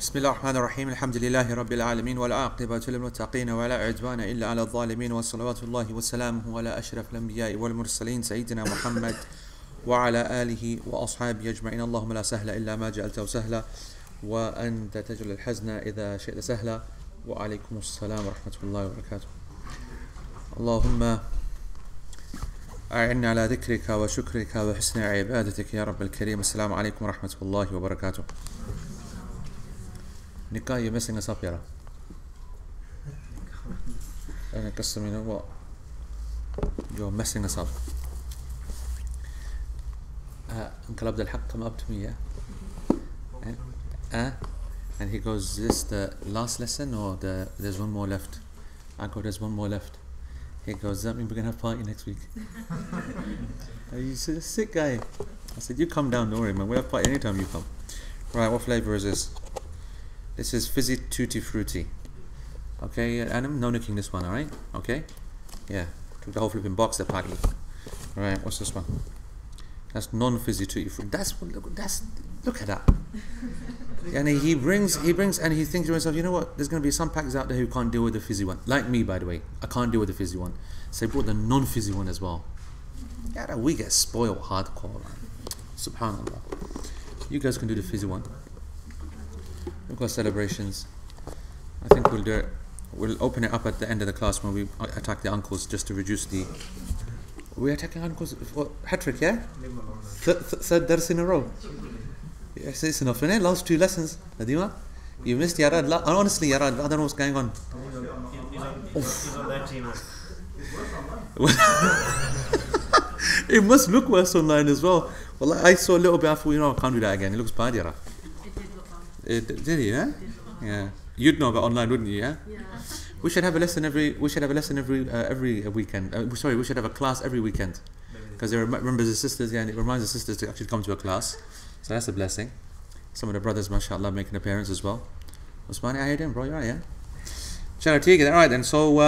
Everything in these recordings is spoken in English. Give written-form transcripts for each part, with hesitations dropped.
بسم الله الرحمن الرحيم الحمد لله رب العالمين والعاقبة للمتقين ولا عدوان إلا على الظالمين وصلوات الله وسلامه على أشرف الأنبياء والمرسلين سيدنا محمد وعلى آله وأصحابه أجمعين. اللهم لا سهل إلا ما جعلته سهلا وأنت تجعل الحزن إذا شئت سهلا. وعليكم السلام ورحمة الله وبركاته. اللهم أعني على ذكرك وشكرك وحسن عبادتك يا رب الكريم. السلام عليكم ورحمة الله وبركاته. Nikah, you're messing us up, Yara. And custom, you know what? You're messing us up. Uncle Abdul Haq come up to me, yeah? And he goes, is this the last lesson or there's one more left? I go, there's one more left. He goes, does that mean we're going to have a party next week? He's a sick guy. I said, you come down, don't worry, man. We'll have a party anytime you come. Right, what flavour is this? This is Fizzy Tutti Frutti. Okay, Adam, no nicking this one, alright? Okay? Yeah, took the whole flipping box, the party. Alright, what's this one? That's non-fizzy Tutti Frutti. Look at that. And he brings, and he thinks to himself, you know what? There's going to be some packers out there who can't deal with the fizzy one. Like me, by the way. I can't deal with the fizzy one. So he brought the non-fizzy one as well. Yeah, we get spoiled hardcore, man. Subhanallah. You guys can do the fizzy one. We've got celebrations. I think we'll do it. We'll open it up at the end of the class when we attack the uncles, just to reduce the... We're attacking uncles for hat-trick, yeah? Third dars in a row. Yes, it's enough, isn't it? Last two lessons. Nadima, you missed Yarad. Honestly, Yarad, I don't know what's going on. He's on that team. It must look worse online as well. Well, I saw a little bit. I thought, I can't do that again. It looks bad, Yarad. Did he? Yeah. Yeah. You'd know about online, wouldn't you? Yeah. Yeah. We should have a lesson every. We should have a lesson every weekend. We should have a class every weekend, because it remembers the sisters. Yeah, and it reminds the sisters to actually come to a class. So that's a blessing. Some of the brothers, mashallah, making an appearance as well. Osmani, how you doing, bro? You alright, yeah? Inshallah, alright then. So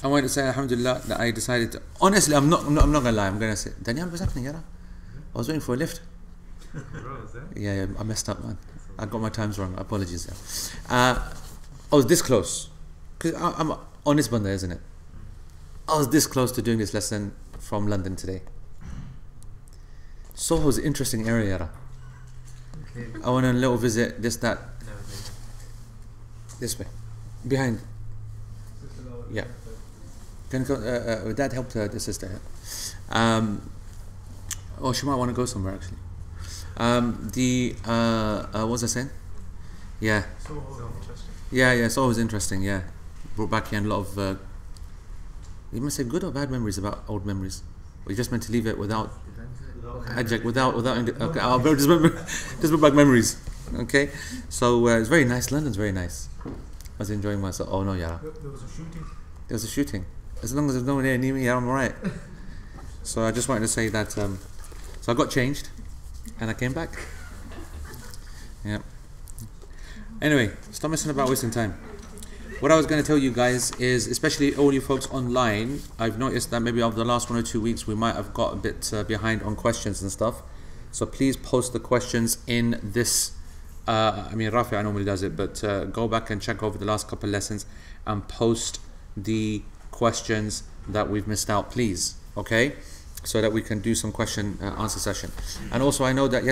I wanted to say, alhamdulillah, that I decided to. Honestly, I'm not gonna lie. I'm gonna say, Daniel, what's happening, Yara? I was waiting for a lift. Yeah, I messed up, man. I got my times wrong. Apologies. Yeah. I was this close, because I'm honest banda, isn't it? I was this close to doing this lesson from London today. Soho's an interesting area, Yara. Okay. I went on a little visit, this, that. This way. Behind. Yeah. Can go, Dad helped the sister. She might want to go somewhere, actually. What was I saying? Yeah. Yeah, Soho was interesting, yeah. Brought back in a lot of, you must say good or bad memories about old memories? Or you just meant to leave it without adject, without okay, I'll just bring back memories. Okay? So, it's very nice. London's very nice. I was enjoying myself. Oh no, yeah. There was a shooting. There was a shooting. As long as there's no one near me, yeah, I'm alright. So I just wanted to say that, so I got changed. And I came back. Yeah. Anyway, stop messing about wasting time. What I was going to tell you guys is, especially all you folks online, I've noticed that maybe over the last 1 or 2 weeks we might have got a bit behind on questions and stuff. So please post the questions in this. Rafi normally does it, but go back and check over the last couple of lessons and post the questions that we've missed out, please. Okay? So that we can do some question answer session. And also I know that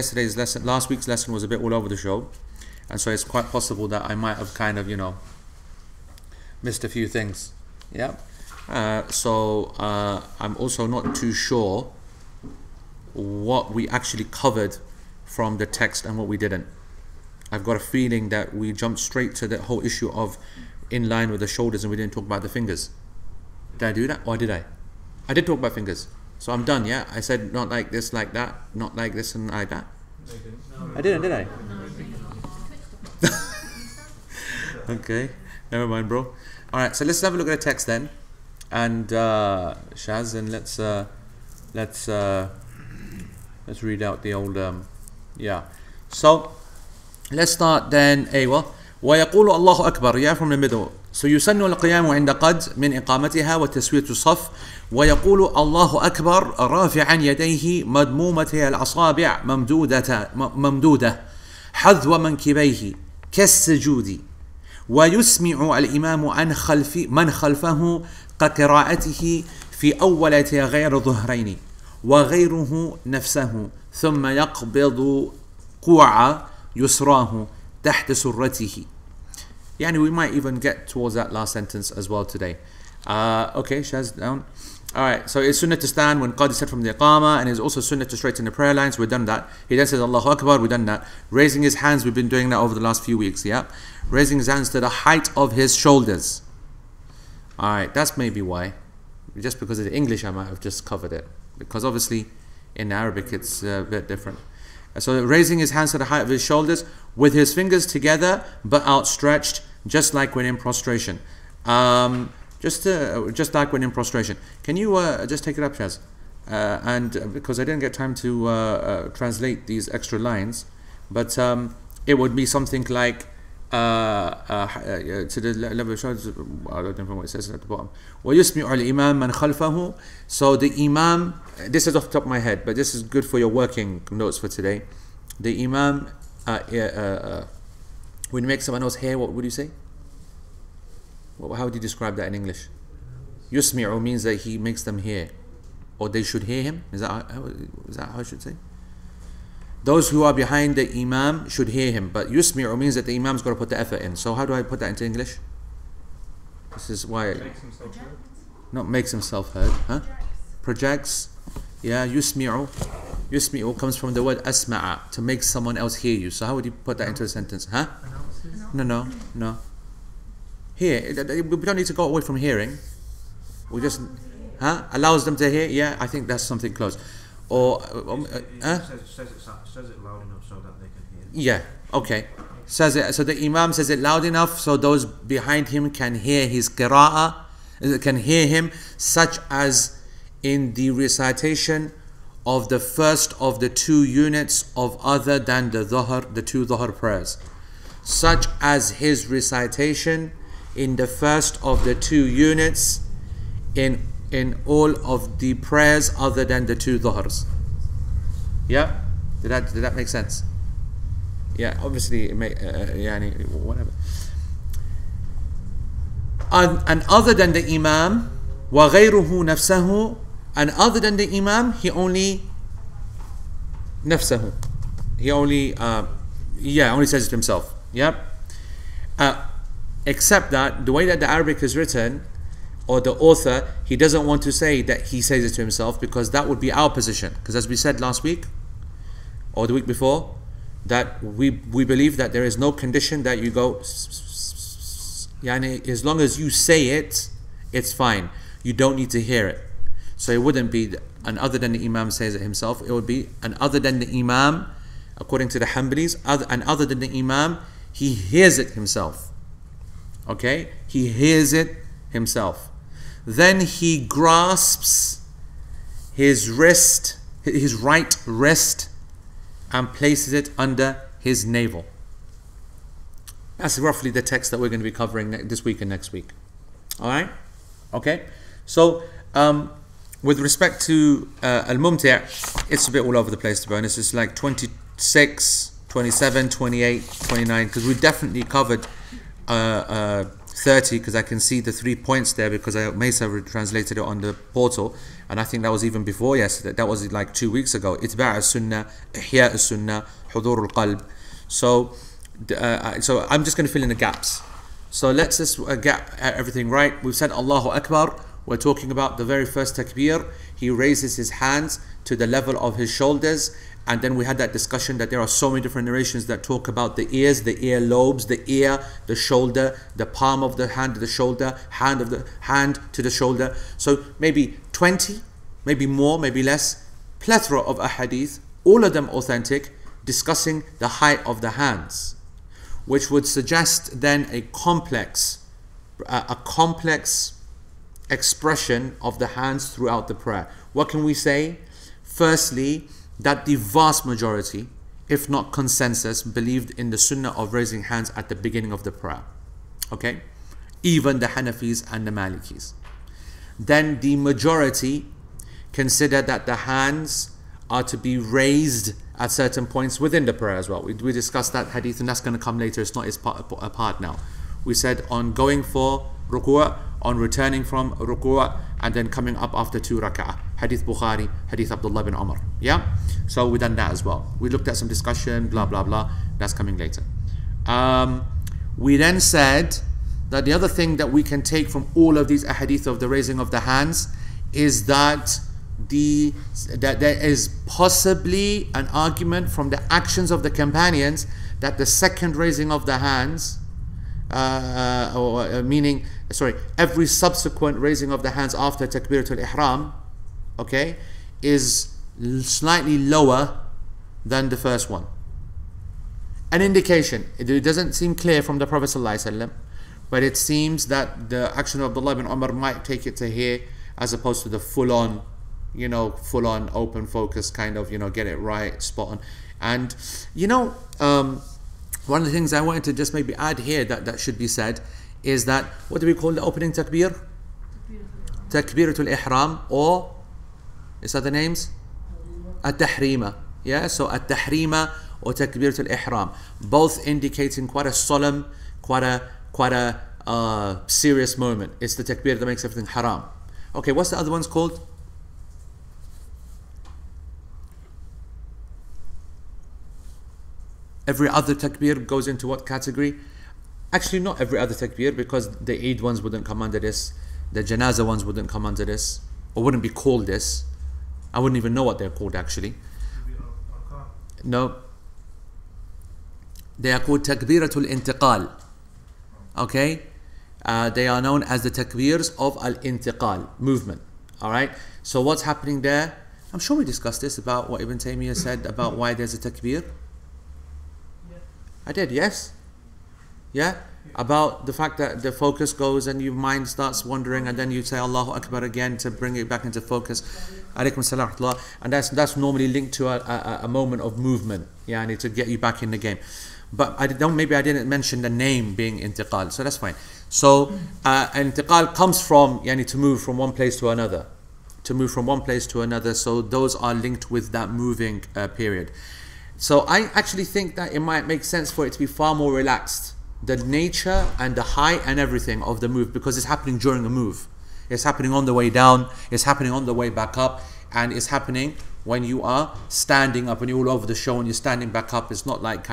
last week's lesson was a bit all over the show, and so it's quite possible that I might have kind of, missed a few things. Yeah. So I'm also not too sure what we actually covered from the text and what we didn't. I've got a feeling that we jumped straight to the whole issue of in line with the shoulders and we didn't talk about the fingers. Did I do that? Or did I? I did talk about fingers. So I'm done, yeah? I said not like this, like that, not like this and like that. I didn't, did I? Okay, never mind, bro. Alright, so let's have a look at the text then. And Shaz, and let's read out the old yeah. So let's start then. ويقول الله أكبر, yeah, from the middle. So يسن القيام عند قد من إقامتها وتسوية الصف ويقول الله أكبر رافعا يديه مدمومة الأصابع ممدودة حذو منكبيه كالسجود ويسمع الإمام من خلفه كقراءته في أولة غير ظهرين وغيره نفسه ثم يقبض قوع يسراه تحت سرته. Yani we might even get towards that last sentence as well today. Okay, Shaz, down. Alright, so it's sunnah to stand when Qadi said from the Iqamah, and it's also sunnah to straighten the prayer lines. We've done that. He then says Allahu Akbar, we've done that. Raising his hands, we've been doing that over the last few weeks, yeah? Raising his hands to the height of his shoulders. Alright, that's maybe why. Just because of the English, I might have just covered it. Because obviously, in Arabic, it's a bit different. So raising his hands to the height of his shoulders, with his fingers together, but outstretched, just like when in prostration. Just like when in prostration. Can you just take it up, Shaz? And because I didn't get time to translate these extra lines, but it would be something like to the level of shoulders. I don't know what it says at the bottom. وَيُسْمِعُ الْإِمَامَ مَنْ خَلْفَهُ. So the Imam, this is off the top of my head, but this is good for your working notes for today. The Imam, when you make someone else hear, what would you say? How would you describe that in English? Yusmi'u means that he makes them hear, or they should hear him. Is that how I should say? Those who are behind the Imam should hear him, but Yusmi'u means that the Imam's got to put the effort in. So how do I put that into English? This is why. Not makes himself heard, huh? Projects. Yeah, Yusmi'u. Yusmi'u comes from the word asma'a, to make someone else hear you. So how would you put that into a sentence? Huh? No. Here, we don't need to go away from hearing. We just, allows them to hear. Yeah, I think that's something close. Or, says it loud enough so that they can hear. Yeah, okay. Says it. So the Imam says it loud enough so those behind him can hear his qira'ah, can hear him, such as in the recitation of the first of the two units of other than the two dhuhr prayers, such as his recitation in the first of the two units in all of the prayers other than the two dhuhrs. Yeah? Did that make sense? Yeah, obviously it may, whatever. And other than the Imam, وَغَيْرُهُ نَفْسَهُ, and other than the Imam, he only نَفْسَهُ. He only says it himself. Yep. Except that the way that the Arabic is written, or the author, he doesn't want to say that he says it to himself, because that would be our position. Because as we said last week, or the week before, that we believe that there is no condition that you go, yani, as long as you say it, it's fine. You don't need to hear it. So it wouldn't be an other than the Imam says it himself. It would be an other than the Imam, according to the Hanbalis, and other than the Imam, he hears it himself. Okay? He hears it himself. Then he grasps his right wrist, and places it under his navel. That's roughly the text that we're going to be covering this week and next week. Alright? Okay? So, with respect to Al-Mumti', it's a bit all over the place, to be honest. It's like 26, 27, 28, 29, because we definitely covered 30, because I can see the 3 points there, because Mesa translated it on the portal, and I think that was even before yesterday. That was like 2 weeks ago. Itba' as-sunnah, ihya' as-sunnah, hudur al-qalb. So I'm just going to fill in the gaps. So let's just get everything right. We've said Allahu Akbar. We're talking about the very first takbir. He raises his hands to the level of his shoulders. And then we had that discussion that there are so many different narrations that talk about the ears, the ear lobes, the ear, the shoulder, the palm of the hand to the shoulder, hand of the hand to the shoulder. So maybe 20, maybe more, maybe less, plethora of ahadith, all of them authentic, discussing the height of the hands, which would suggest then a complex expression of the hands throughout the prayer. What can we say? Firstly, that the vast majority, if not consensus, believed in the sunnah of raising hands at the beginning of the prayer. Okay? Even the Hanafis and the Malikis. Then the majority consider that the hands are to be raised at certain points within the prayer as well. We discussed that hadith, and that's going to come later. It's not its part now. We said on going for ruku', on returning from ruku', and then coming up after 2 rak'ah. Hadith Bukhari, Hadith Abdullah bin Umar. Yeah? So we done that as well. We looked at some discussion, blah, blah, blah. That's coming later. We then said that the other thing that we can take from all of these ahadith of the raising of the hands is that there is possibly an argument from the actions of the companions that the second raising of the hands, every subsequent raising of the hands after Takbiratul Ihram, okay, is slightly lower than the first one. An indication, it doesn't seem clear from the Prophet ﷺ, but it seems that the action of Abdullah bin Umar might take it to here as opposed to the full-on, full-on open focus kind of, get it right, spot on. And, one of the things I wanted to just maybe add here that should be said is that, what do we call the opening takbir? Takbiratul Ihram, or, is that the names? At-Tahrima. Yeah, so At-Tahrima or Takbiratul Ihram, both indicating quite a solemn, quite a serious moment. It's the takbir that makes everything haram. Okay, what's the other ones called? Every other takbir goes into what category? Actually, not every other takbir, because the Eid ones wouldn't come under this, the Janazah ones wouldn't come under this, or wouldn't be called this. I wouldn't even know what they're called actually. No. They are called Takbiratul Intiqal. Okay? They are known as the takbirs of al-intiqal, movement. Alright? So what's happening there? I'm sure we discussed this about what Ibn Taymiyyah said about why there's a takbir. I did, yes? Yeah? About the fact that the focus goes and your mind starts wandering, and then you say Allahu Akbar again to bring it back into focus. Alaykum salam wa rahmatullah. And that's normally linked to a moment of movement. Yeah, I need to get you back in the game. But maybe I didn't mention the name being intiqal, so that's fine. So intiqal comes from to move from one place to another. To move from one place to another. So those are linked with that moving period. So I actually think that it might make sense for it to be far more relaxed. The nature and the height and everything of the move, because it's happening during a move. It's happening on the way down, it's happening on the way back up, and it's happening when you are standing up and you're all over the show and you're standing back up. It's not like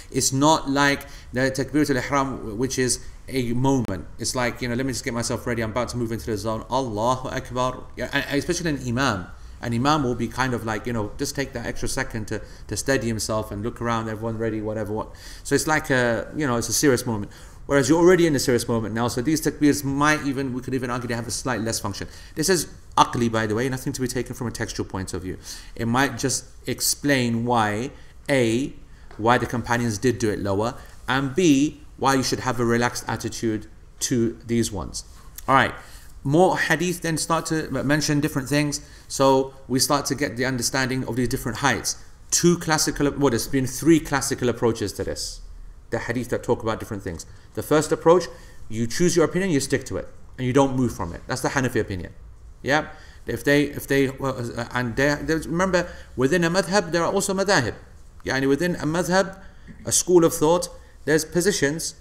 it's not like the Takbiratul Ihram, which is a moment. It's like, let me just get myself ready, I'm about to move into the zone. Allahu Akbar. And especially an imam. An imam will be kind of like, just take that extra second to steady himself and look around, everyone ready, whatever. What. So it's like it's a serious moment. Whereas you're already in a serious moment now, so these takbirs we could even argue they have a slightly less function. This is aqli, by the way, nothing to be taken from a textual point of view. It might just explain why, A, why the companions did do it lower, and B, why you should have a relaxed attitude to these ones. Alright. More hadith then start to mention different things, so we start to get the understanding of these different heights. There's been 3 classical approaches to this, the hadith that talk about different things. The first approach, you choose your opinion, you stick to it, and you don't move from it. That's the Hanafi opinion. Yeah. Remember, within a madhab there are also madahib. Within a madhab, a school of thought, there's positions,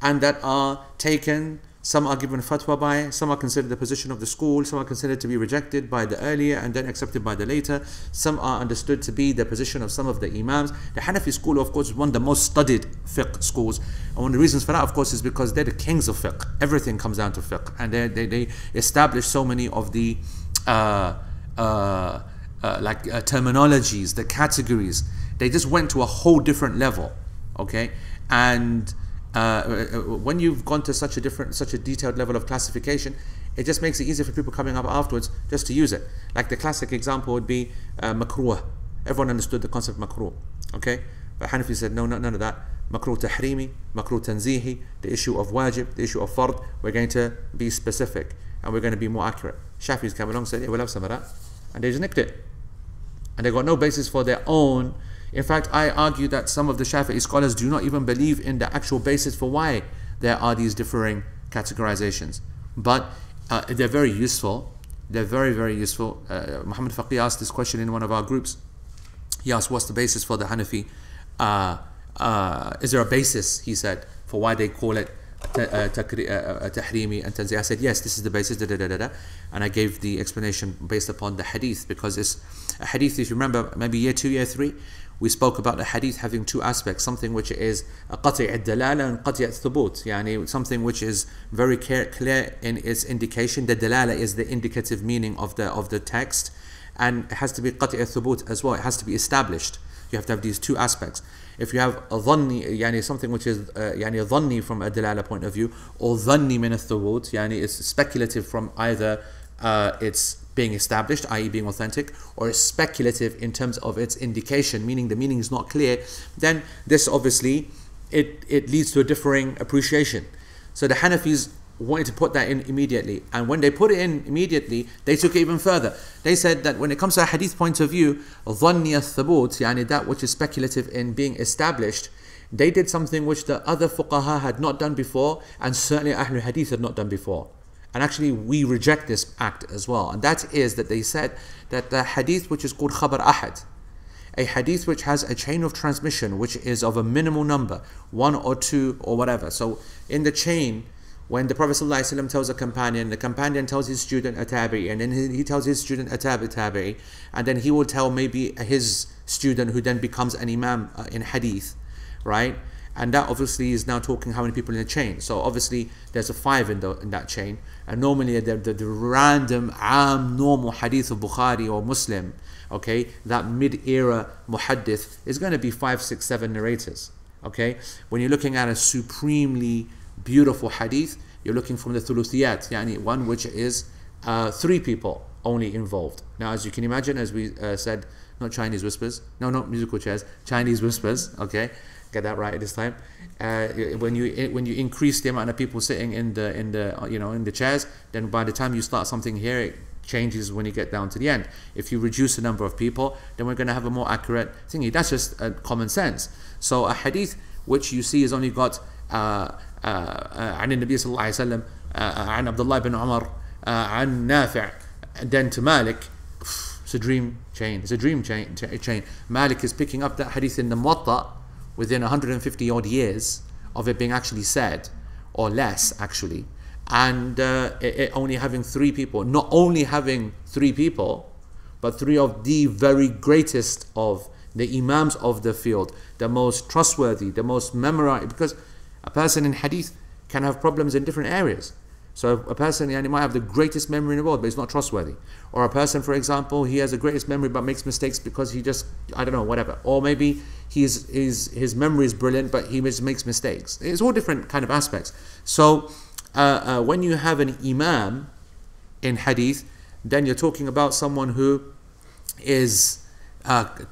and that are taken. Some are given fatwa by, some are considered the position of the school, some are considered to be rejected by the earlier and then accepted by the later. Some are understood to be the position of some of the imams. The Hanafi school, of course, is one of the most studied fiqh schools. And one of the reasons for that, of course, is because they're the kings of fiqh. Everything comes down to fiqh. And they establish so many of the terminologies, the categories. They just went to a whole different level. Okay? And when you've gone to such a detailed level of classification, it just makes it easier for people coming up afterwards just to use it. Like the classic example would be makruh. Everyone understood the concept of makruh. Okay? But Hanafi said, no, none of that. Makruh tahrimi, makruh tanzihi, the issue of wajib, the issue of fard, we're going to be specific and we're going to be more accurate. Shafi's came along and said, yeah, we'll have some of that. And they just nicked it. And they got no basis for their own. In fact, I argue that some of the Shafi'i scholars do not even believe in the actual basis for why there are these differing categorizations. But they're very useful. They're very, very useful. Muhammad Faqih asked this question in one of our groups. He asked, what's the basis for the Hanafi? Is there a basis, he said, for why they call it tahrimi and tanzih? I said, yes, this is the basis, and I gave the explanation based upon the hadith, because it's a hadith, if you remember, maybe year 2, year 3, we spoke about the hadith having two aspects, something which is qati' al-dalala and qati' al-thubut, yani something which is very clear in its indication. The dalala is the indicative meaning of the text, and it has to be qati' al-thubut as well, it has to be established. You have to have these two aspects. If you have a dhanni, yani something which is yani a dhanni from a dalala point of view, or dhanni min al-thubut, yani it's speculative from either it's being established, i.e. being authentic, or it's speculative in terms of its indication, meaning the meaning is not clear, then this obviously, it leads to a differing appreciation. So the Hanafis wanted to put that in immediately, and when they put it in immediately, they took it even further. They said that when it comes to a hadith point of view, dhanni al-thubut, yani that which is speculative in being established, they did something which the other fuqaha had not done before, and certainly Ahlul Hadith had not done before. And actually we reject this act as well, and that is that they said that the hadith which is called khabar ahad, a hadith which has a chain of transmission which is of a minimal number, 1 or 2 or whatever. So in the chain, when the Prophet ﷺ tells a companion, the companion tells his student a tabi'i, and then he tells his student a tabi'i, and then he will tell maybe his student, who then becomes an imam in hadith, right? And that obviously is now talking how many people in the chain. So obviously there's a 5 in that chain, and normally the random normal hadith of Bukhari or Muslim, okay, that mid-era muhaddith is going to be 5, 6, 7 narrators. Okay, when you're looking at a supremely beautiful hadith, you're looking from the thuluthiyat, yani one which is 3 people only involved. Now, as you can imagine, as we said, not Chinese whispers, no, not musical chairs, Chinese whispers. Okay, get that right this time. When you increase the amount of people sitting in the chairs, then by the time you start something here, it changes when you get down to the end. If you reduce the number of people, then we're going to have a more accurate thingy. That's just common sense. So a hadith which you see has only got عن النبي صلى الله عليه وسلم عن عبد الله بن عمر عن نافع, then to Malik, it's a dream chain. It's a dream chain. Malik is picking up that hadith in the Muwatta within 150 odd years of it being actually said, or less actually, and it only having 3 people. Not only having 3 people, but 3 of the very greatest of the imams of the field, the most trustworthy, the most memorized, because a person in hadith can have problems in different areas. So a person might have the greatest memory in the world, but he's not trustworthy. Or a person, for example, he has the greatest memory but makes mistakes because he just, I don't know, whatever. Or maybe his memory is brilliant but he just makes mistakes. It's all different kind of aspects. So when you have an imam in hadith, then you're talking about someone who is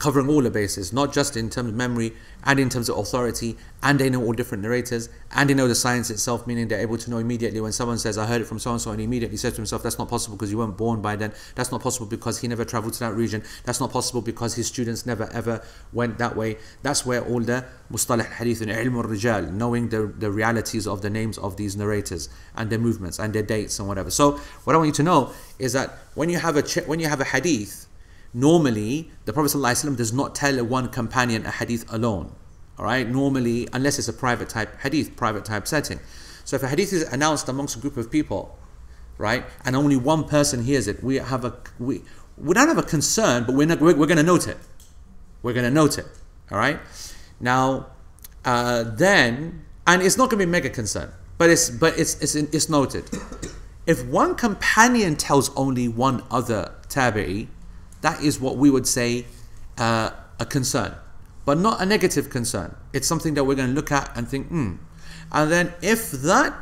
covering all the bases, not just in terms of memory and in terms of authority, and they know all different narrators, and they know the science itself, meaning they're able to know immediately when someone says, I heard it from so-and-so, and he immediately says to himself, that's not possible because you weren't born by then, that's not possible because he never traveled to that region, that's not possible because his students never ever went that way. That's where all the mustalah hadith and ilm al-rijal, knowing the realities of the names of these narrators and their movements and their dates and whatever. So what I want you to know is that when you have a hadith, normally the Prophet ﷺ does not tell one companion a hadith alone. Alright, normally, unless it's a private type hadith, private type setting. So if a hadith is announced amongst a group of people, right, and only one person hears it, we don't have a concern, but we're going to note it. We're going to note it. Alright? Now, then, and it's not going to be a mega concern, but it's noted. If one companion tells only one other tabi'i, that is what we would say a concern, but not a negative concern. It's something that we're going to look at and think, And then if that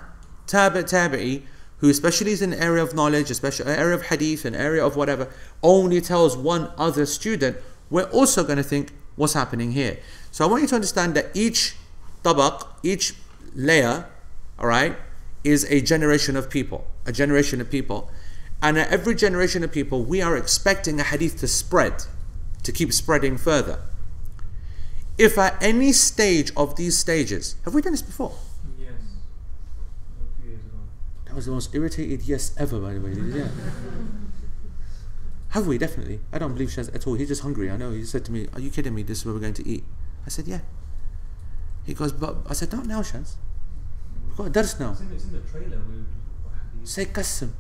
tabi'i, who especially is in an area of knowledge, especially an area of hadith, an area of whatever, only tells one other student, we're also going to think, what's happening here? So I want you to understand that each tabaq, each layer, all right, is a generation of people, And at every generation of people, we are expecting a hadith to spread, to keep spreading further. If at any stage of these stages, have we done this before? Yes, a few years ago. That was the most irritated yes ever, by the way. Yeah. Have we? Definitely. I don't believe Shaz at all. He's just hungry. I know. He said to me, "Are you kidding me? This is where we're going to eat." I said, "Yeah." He goes, "But," I said, "Not now, Shaz. We've got a dars now." It's in the trailer. Say qasam.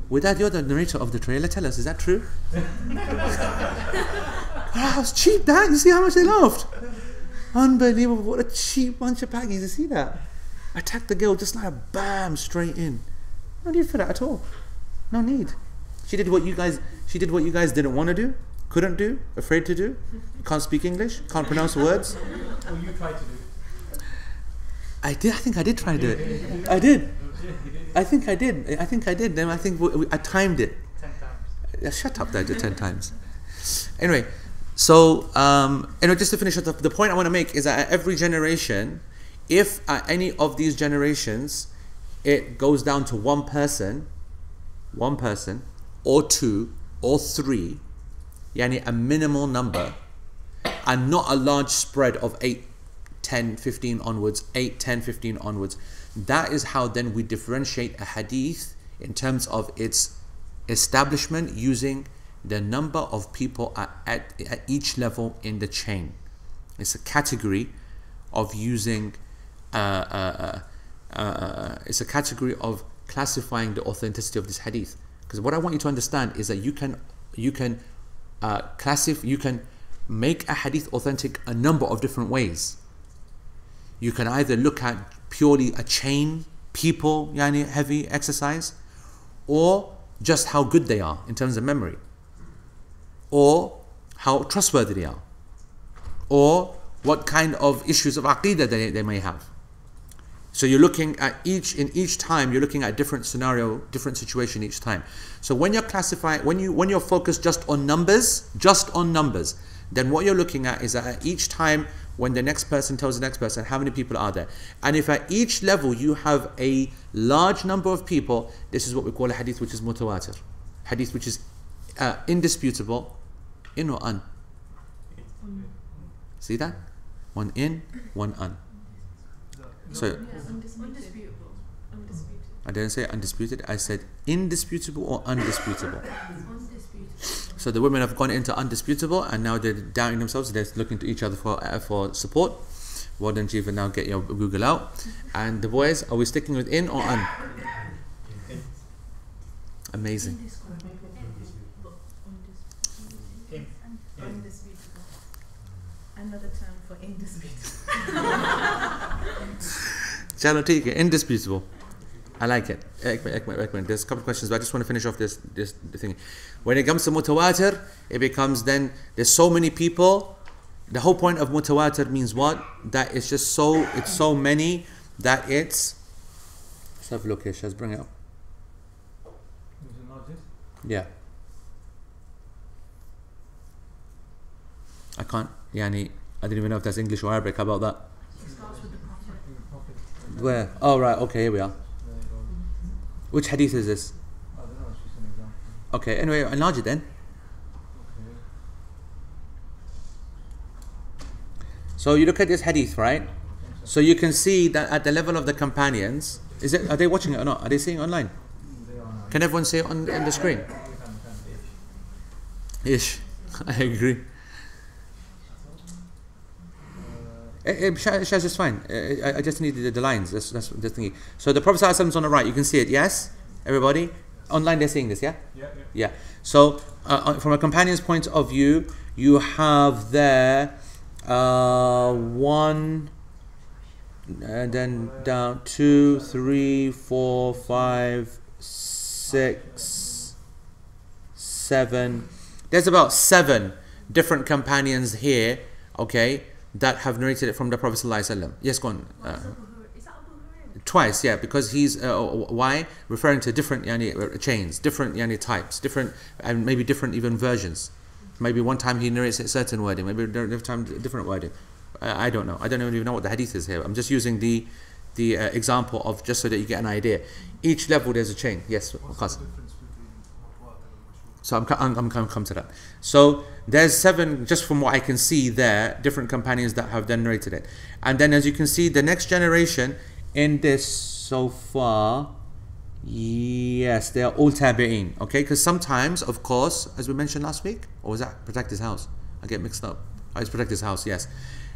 With that, you're the narrator of the trailer. Tell us, is that true? Wow, it's cheap, that. You see how much they laughed? Unbelievable. What a cheap bunch of paggies. You see that? Attack the girl just like a bam, straight in. No need for that at all. No need. She did what you guys didn't want to do, couldn't do, afraid to do. Can't speak English, can't pronounce words. Well, you tried to do. I think I did try to do it. I did. I think I did. Then I think I timed it. 10 times. Shut up, I did 10 times. Anyway, so just to finish up, the point I want to make is that at every generation, if at any of these generations it goes down to one person, or two, or three, yani a minimal number, and not a large spread of 8, 10, 15 onwards, 8, 10, 15 onwards, that is how then we differentiate a hadith in terms of its establishment using the number of people at each level in the chain. It's a category of using, it's a category of classifying the authenticity of this hadith. Because what I want you to understand is that you can make a hadith authentic a number of different ways. You can either look at purely a chain, people, yani heavy exercise, or just how good they are in terms of memory, or how trustworthy they are, or what kind of issues of aqeedah they may have. So you're looking at each time you're looking at a different scenario, different situation each time. So when you're classifying, when you're focused just on numbers, then what you're looking at is that at each time when the next person tells the next person, how many people are there? And if at each level you have a large number of people, this is what we call a hadith which is mutawatir. Hadith which is indisputable, in or un. See that? One in, one un. So undisputable. I didn't say undisputed, I said indisputable or undisputable. So the women have gone into undisputable and now they're doubting themselves, they're looking to each other for support. Well done, Jiva, now get your Google out. And the boys, are we sticking with in or un? Amazing. Undisputable. Another term for indisputable. Chalo, take it. Indisputable. I like it. Ekman. There's a couple of questions, but I just want to finish off this thing. When it comes to mutawatir, it becomes then there's so many people. The whole point of mutawatir means what? That it's just it's so many that it's. Let's have a look here. Shaz, bring it up. Yeah. I can't. Yani, I didn't even know if that's English or Arabic. How about that? Where? Oh right. Okay, here we are. Which hadith is this? I don't know, it's just an example. Okay, anyway, enlarge it then. Okay. So you look at this hadith, right? So you can see that at the level of the companions, are they watching it or not? Are they seeing it online? They are now. Can everyone see it on the screen? Ish. I agree. Shaz is fine. I just need the lines. That's the thingy. So the Prophet ﷺ is on the right. You can see it. Yes, everybody online they're seeing this. Yeah. Yeah. So from a companion's point of view, you have there one, and then down 2, 3, 4, 5, 6, 7. There's about 7 different companions here. Okay. That have narrated it from the Prophet ﷺ. Yes, go on. Is that Abu Hurairah? Twice, yeah, because he's why referring to different chains, different types, different and maybe different even versions. Maybe one time he narrates a certain wording, maybe another time different wording. I don't know. I don't even know what the hadith is here. I'm just using the example of just so that you get an idea. Each level there's a chain. Yes, of course. So I'm come to that. So there's 7, just from what I can see there, different companions that have then narrated it. And then as you can see, the next generation in this so far Yes, they are all tabi'een. Okay, because sometimes, of course, as we mentioned last week, or was that Protect His House? I get mixed up. Oh, it's Protect His House, yes.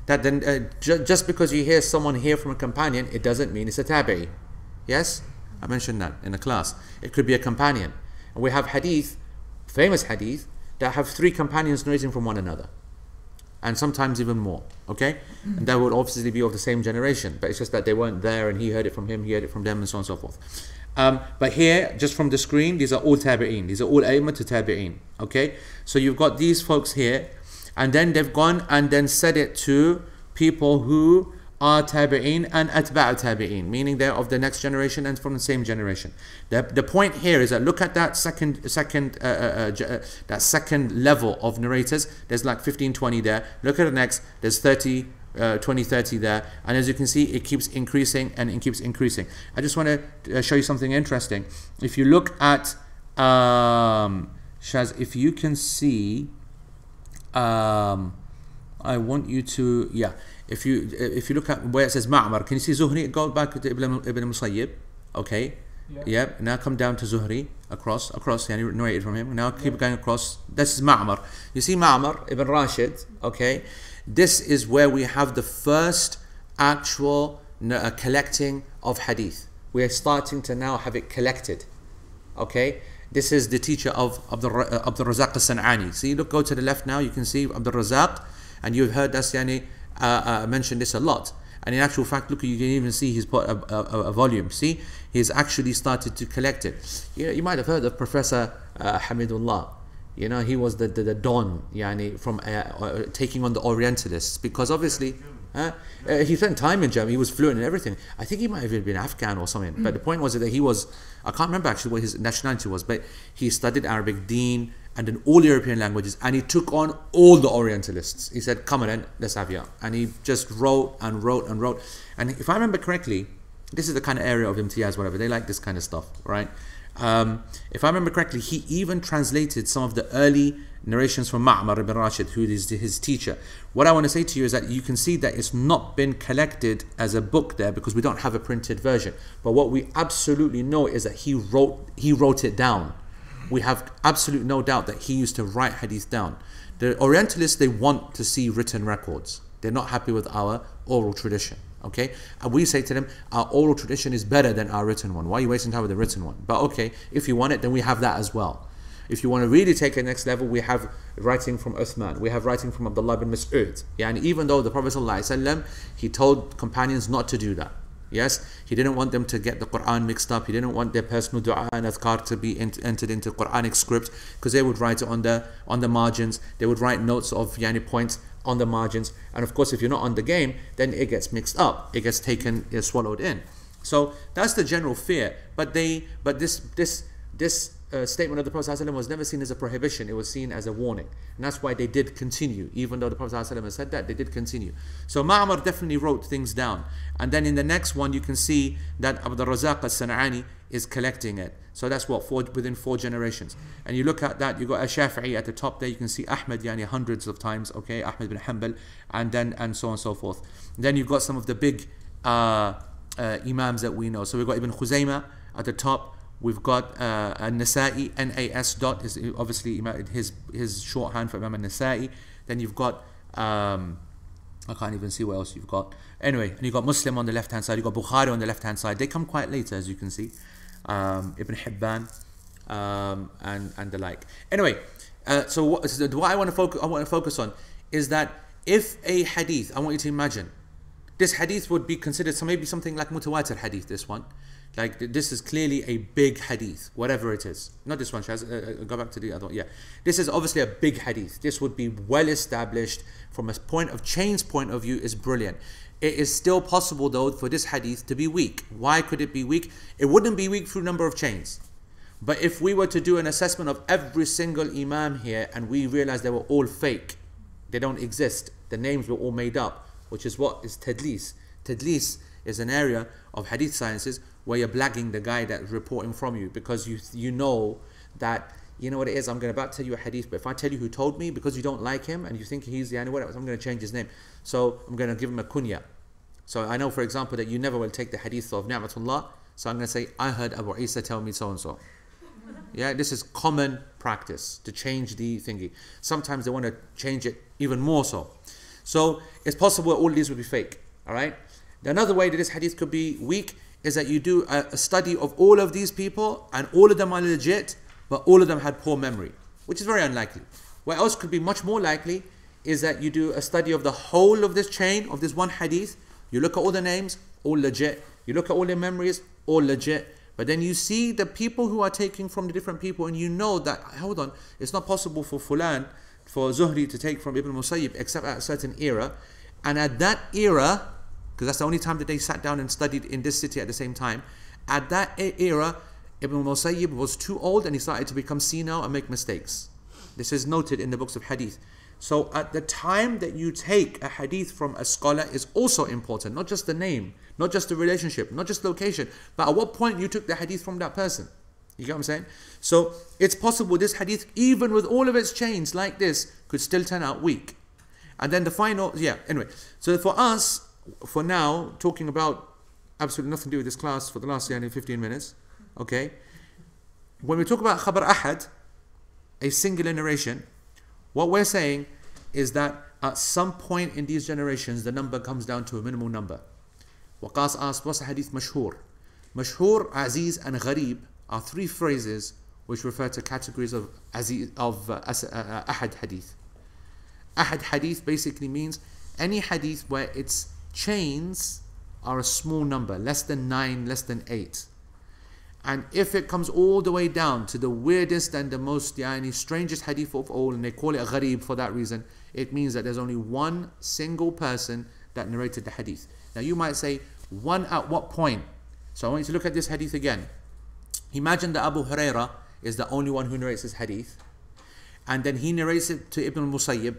That then, just because you hear someone hear from a companion, it doesn't mean it's a tabi'i. Yes? I mentioned that in a class. It could be a companion. And we have hadith, famous hadith, that have 3 companions narrating from one another. And sometimes even more. Okay? And that would obviously be of the same generation. But it's just that they weren't there and he heard it from him, he heard it from them, and so on and so forth. But here, just from the screen, these are all tabi'een. These are all aimah to tabi'een. Okay? So you've got these folks here, and then they've gone and then said it to people who are tabi'een and atba' tabi'een, meaning they're of the next generation and from the same generation. The point here is that look at that that second level of narrators. There's like 15, 20 there. Look at the next. There's 30, 20, 30 there. And as you can see, it keeps increasing and it keeps increasing. I just want to show you something interesting. If you look at Shaz, if you can see, I want you to, yeah. If you look at where it says Ma'mar, can you see Zuhri? Go back to Ibn Musayyib. Okay. Yeah. Now come down to Zuhri. Across. Yani narrated from him. Now keep going across. This is Ma'mar. You see Ma'mar Ibn Rashid. Okay. This is where we have the first actual collecting of hadith. We are starting to now have it collected. Okay. This is the teacher of Abdul Razak al-San'ani. See, look, go to the left now. You can see Abdul Razak, and you've heard us mention this a lot. And in actual fact, look, you can even see he's put a volume. See, he's actually started to collect it. You might have heard of Professor Hamidullah. You know, he was the don, from taking on the Orientalists, because obviously he spent time in Germany. He was fluent in everything. I think he might have even been Afghan or something. But the point was that he was, I can't remember actually what his nationality was, but he studied Arabic, Deen, and in all European languages, and he took on all the Orientalists. He said, come on in, let's have you. And he just wrote and wrote and wrote. And if I remember correctly, this is the kind of area of Imtiyaz, whatever, they like this kind of stuff, right? If I remember correctly, he even translated some of the early narrations from Ma'mar ibn Rashid, who is his teacher. What I want to say to you is that you can see that it's not been collected as a book there because we don't have a printed version. But what we absolutely know is that he wrote it down. We have absolute no doubt that he used to write hadith down. The Orientalists, they want to see written records. They're not happy with our oral tradition. Okay, and we say to them, our oral tradition is better than our written one. Why are you wasting time with the written one? But okay, if you want it, then we have that as well. If you want to really take it next level, we have writing from Uthman, we have writing from Abdullah bin Mas'ud. Yeah, and even though the Prophet ﷺ, he told companions not to do that. Yes, he didn't want them to get the Quran mixed up. He didn't want their personal dua and adhkar to be entered into Quranic script, because they would write it on the margins. They would write notes of points on the margins, and of course if you're not on the game, then it gets mixed up, it gets taken, swallowed in. So that's the general fear. But this statement of the Prophet ﷺ was never seen as a prohibition, it was seen as a warning. And that's why they did continue. Even though the Prophet ﷺ has said that, they did continue. So Ma'mar definitely wrote things down. And then in the next one you can see that Abdul Razak al-San'ani is collecting it. So that's what, within 4 generations. And you look at that, you got Ash-Shafi'i at the top there, you can see Ahmad hundreds of times, okay, Ahmad bin Hanbal, and so on and so forth. Then you've got some of the big imams that we know. So we've got Ibn Khuzaymah at the top. We've got An-Nasa'i, N-A-S dot is obviously his shorthand for Imam An-Nasa'i. Then you've got I can't even see what else you've got. Anyway, and you've got Muslim on the left hand side, you've got Bukhari on the left hand side. They come quite later, as you can see. Ibn Hibban and the like. Anyway, so what I want to focus on is that if a hadith, I want you to imagine this hadith would be considered maybe something like mutawatir hadith. This one, like this is clearly a big hadith, whatever it is. Not this one, Shaz. Go back to the other one. Yeah, this is obviously a big hadith. This would be well established from a point of chain's point of view. Is brilliant. It is still possible though for this hadith to be weak. Why could it be weak? It wouldn't be weak through number of chains. But if we were to do an assessment of every single imam here and we realized they were all fake, they don't exist, the names were all made up, which is what is tadlis. Tadlis is an area of hadith sciences where you're blagging the guy that's reporting from you, because you know that, you know what it is, I'm about to tell you a hadith, but if I tell you who told me, because you don't like him and you think he's the anyway, I'm going to change his name. So I'm going to give him a kunya. So I know, for example, that you never will take the hadith of Ni'matullah. So I'm going to say, I heard Abu Isa tell me so and so. Yeah, this is common practice to change the thingy. Sometimes they want to change it even more so. So it's possible all these would be fake. Alright? Another way that this hadith could be weak is that you do a study of all of these people and all of them are legit, but all of them had poor memory, which is very unlikely. What else could be much more likely is that you do a study of the whole of this chain, of this one hadith. You look at all the names, all legit. You look at all their memories, all legit. But then you see the people who are taking from the different people, and you know that, hold on, it's not possible for Fulan, for Zuhri to take from Ibn Musayyib except at a certain era. And at that era, because that's the only time that they sat down and studied in this city at the same time, at that era, Ibn Musayyib was too old and he started to become senile and make mistakes. This is noted in the books of hadith. So at the time that you take a hadith from a scholar is also important, not just the name, not just the relationship, not just location, but at what point you took the hadith from that person. You get what I'm saying? So it's possible this hadith, even with all of its chains like this, could still turn out weak. And then the final, anyway. So for us, for now, talking about absolutely nothing to do with this class for the last 15 minutes, okay? When we talk about khabar ahad, a singular narration, what we're saying is that at some point in these generations, the number comes down to a minimal number. Waqas asked, what's a hadith mashhur? Mashhur, aziz and gharib are three phrases which refer to categories of ahad hadith. Ahad hadith basically means any hadith where its chains are a small number, less than 9, less than 8. And if it comes all the way down to the weirdest and the most strangest hadith of all, and they call it gharib for that reason, it means that there's only one single person that narrated the hadith. Now you might say, one at what point? So I want you to look at this hadith again. Imagine that Abu Huraira is the only one who narrates this hadith, and then he narrates it to Ibn Musayyib,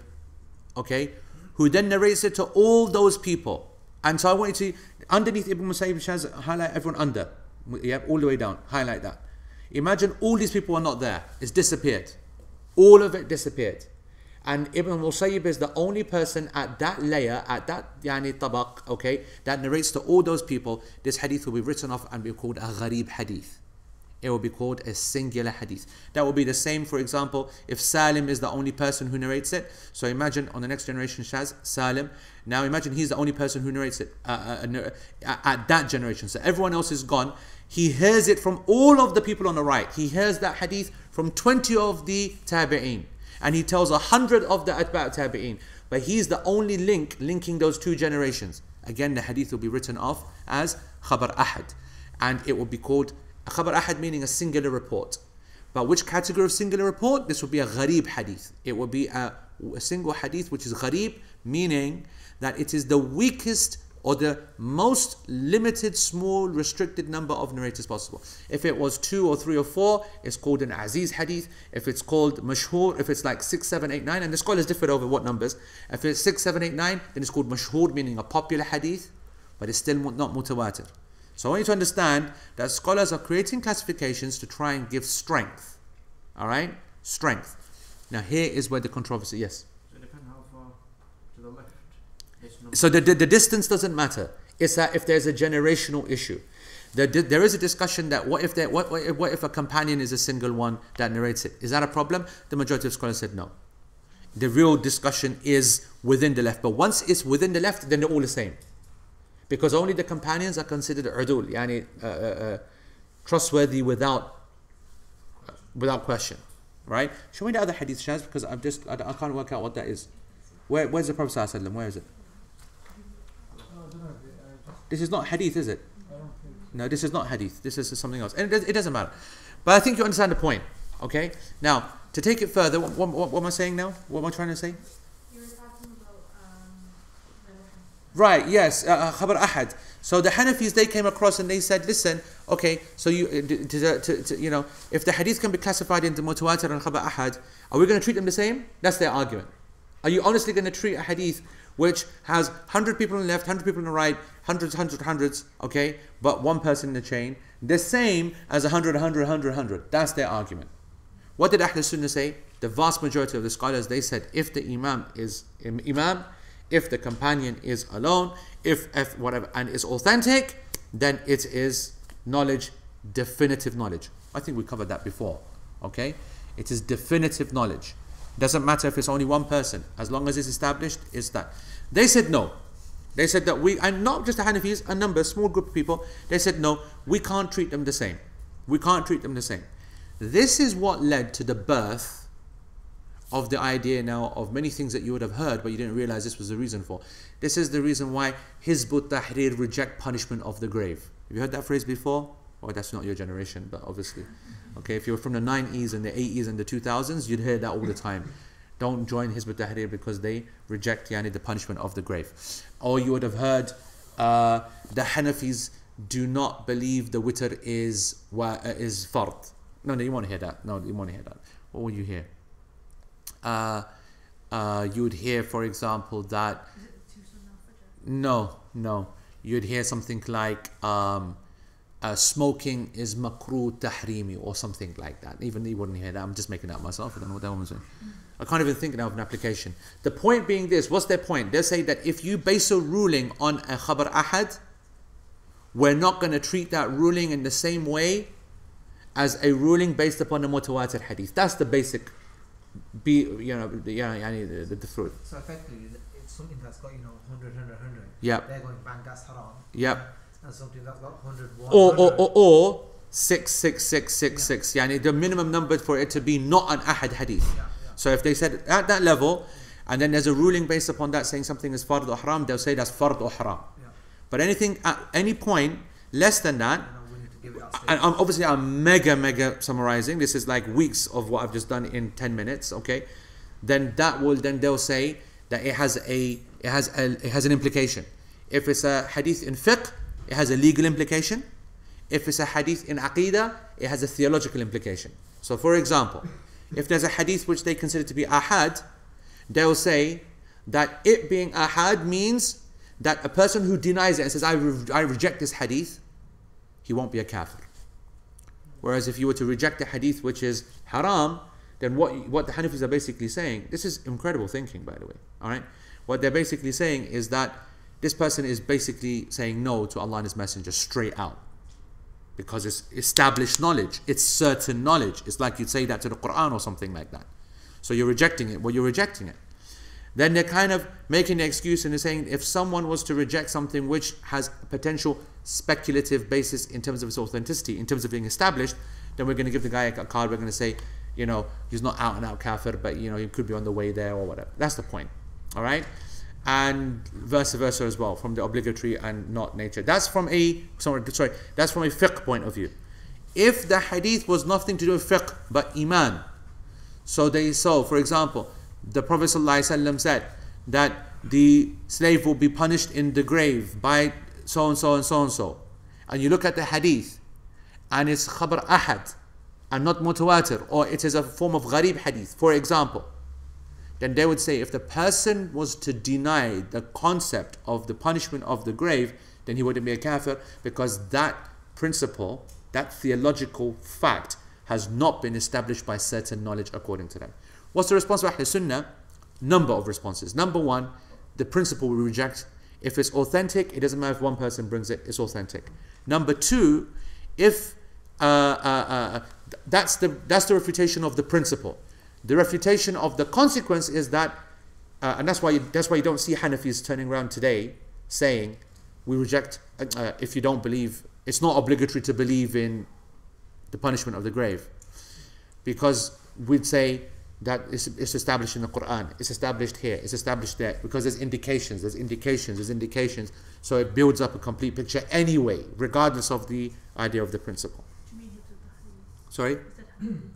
okay, who then narrates it to all those people. And so I want you to, underneath Ibn Musayyib, highlight everyone under. All the way down, highlight that. Imagine all these people are not there, it's disappeared. All of it disappeared. And Ibn Musayyib is the only person at that layer, at that tabaq, okay, that narrates to all those people. This hadith will be written off and be called a gharib hadith. It will be called a singular hadith. That will be the same, for example, if Salim is the only person who narrates it. So imagine on the next generation, Shaz, Salim. Now imagine he's the only person who narrates it at that generation. So everyone else is gone. He hears it from all of the people on the right. He hears that hadith from 20 of the tabi'een. And he tells 100 of the atba' tabi'een. But he's the only link linking those two generations. Again, the hadith will be written off as khabar ahad. And it will be called khabar ahad, meaning a singular report. But which category of singular report? This will be a gharib hadith. It will be a single hadith which is gharib, meaning that it is the weakest or the most limited, small, restricted number of narrators possible. If it was 2 or 3 or 4, it's called an aziz hadith. If it's called mashhur, if it's like 6, 7, 8, 9, and the scholars differ over what numbers. If it's 6, 7, 8, 9, then it's called mashhur, meaning a popular hadith, but it's still not mutawatir. So I want you to understand that scholars are creating classifications to try and give strength. Alright? Strength. Now here is where the controversy, yes? Does it depend how far to the left? So the distance doesn't matter. It's that if there's a generational issue. There is a discussion that what if a companion is a single one that narrates it? Is that a problem? The majority of scholars said no. The real discussion is within the left. But once it's within the left, then they're all the same. Because only the companions are considered udul, trustworthy without question. Right? Show me the other hadith, Shaz, because I can't work out what that is. Where's the Prophet ﷺ? Where is it? This is not hadith, is it? No, this is not hadith. This is something else. And it doesn't matter. But I think you understand the point. Okay? Now, to take it further, what am I saying now? What am I trying to say? You were talking about Right, yes, khabar ahad. So the Hanafis, they came across and they said, listen, okay, so if the hadith can be classified into mutawatir and khabar ahad, are we going to treat them the same? That's their argument. Are you honestly going to treat a hadith which has 100 people on the left, 100 people on the right, hundreds, okay, but one person in the chain, the same as 100? That's their argument. What did Ahl Sunnah say? The vast majority of the scholars, they said, if the imam is imam, if the companion is alone, if whatever, and is authentic, then it is knowledge, definitive knowledge. I think we covered that before. Okay? It is definitive knowledge. Doesn't matter if it's only one person. As long as it's established, it's that. They said no. They said that we, and not just the Hanafis, a number, a small group of people, they said no, we can't treat them the same. We can't treat them the same. This is what led to the birth of the idea now of many things that you would have heard, but you didn't realize this was the reason for. This is the reason why Hizb ut-Tahrir reject punishment of the grave. Have you heard that phrase before? Well, that's not your generation, but obviously. Okay, if you're from the 90s and the 80s and the 2000s, you'd hear that all the time. Don't join Hizb ut-Tahrir because they reject the punishment of the grave. Or you would have heard the Hanafis do not believe the witr is fard. No, you won't hear that. No, you won't hear that. What will you hear? You would hear, for example, that... Is it two sunnah fajr? No. You'd hear something like smoking is makruh tahrimi or something like that. Even you wouldn't hear that. I'm just making that myself. I don't know what that one was saying. I can't even think now of an application. The point being this, what's their point? They say that if you base a ruling on a khabar ahad, we're not going to treat that ruling in the same way as a ruling based upon a mutawatir hadith. That's the basic, the fruit. So effectively, it's something that's got 100. Yep. They're going bang, that's haram. Yep. And something that's got 101. Or 66666. Yani the minimum number for it to be not an ahad hadith. Yeah. So if they said at that level, and then there's a ruling based upon that saying something is fard or haram, they'll say that's fard or haram. Yeah. But anything at any point less than that, We need to give it that and statement. obviously I'm mega summarizing. This is like weeks of what I've just done in 10 minutes. Okay, then they'll say that it has an implication. If it's a hadith in fiqh, it has a legal implication. If it's a hadith in aqidah, it has a theological implication. So for example, if there's a hadith which they consider to be ahad, they'll say that it being ahad means that a person who denies it and says, I reject this hadith, he won't be a kafir. Whereas if you were to reject a hadith which is haram, then what the Hanafis are basically saying, this is incredible thinking, by the way, all right? What they're basically saying is that this person is basically saying no to Allah and His Messenger straight out. Because it's established knowledge, it's certain knowledge. It's like you'd say that to the Quran or something like that. So you're rejecting it. Well, you're rejecting it. Then they're kind of making an excuse and they're saying if someone was to reject something which has a potential speculative basis in terms of its authenticity, in terms of being established, then we're going to give the guy a card. We're going to say, he's not out and out kafir, but he could be on the way there or whatever. That's the point. All right? And vice versa as well, from the obligatory and not nature. That's from a fiqh point of view. If the hadith was nothing to do with fiqh but iman, so for example, the Prophet ﷺ said that the slave will be punished in the grave by so and so and so and so, and you look at the hadith and it's khabar ahad and not mutawatir, or it is a form of gharib hadith, for example, then they would say if the person was to deny the concept of the punishment of the grave, then he wouldn't be a kafir, because that principle, that theological fact, has not been established by certain knowledge according to them. What's the response of Ahl Sunnah? Number of responses. Number one, the principle we reject. If it's authentic, it doesn't matter if one person brings it, it's authentic. Number two, if that's the refutation of the principle. The refutation of the consequence is that, and that's why you don't see Hanafis turning around today saying, we reject, if you don't believe, it's not obligatory to believe in the punishment of the grave. Because we'd say that it's established in the Quran, it's established here, it's established there, because there's indications, so it builds up a complete picture anyway, regardless of the idea of the principle. Do you mean Hizb ut-Tahrir? Sorry? You said Hanafi.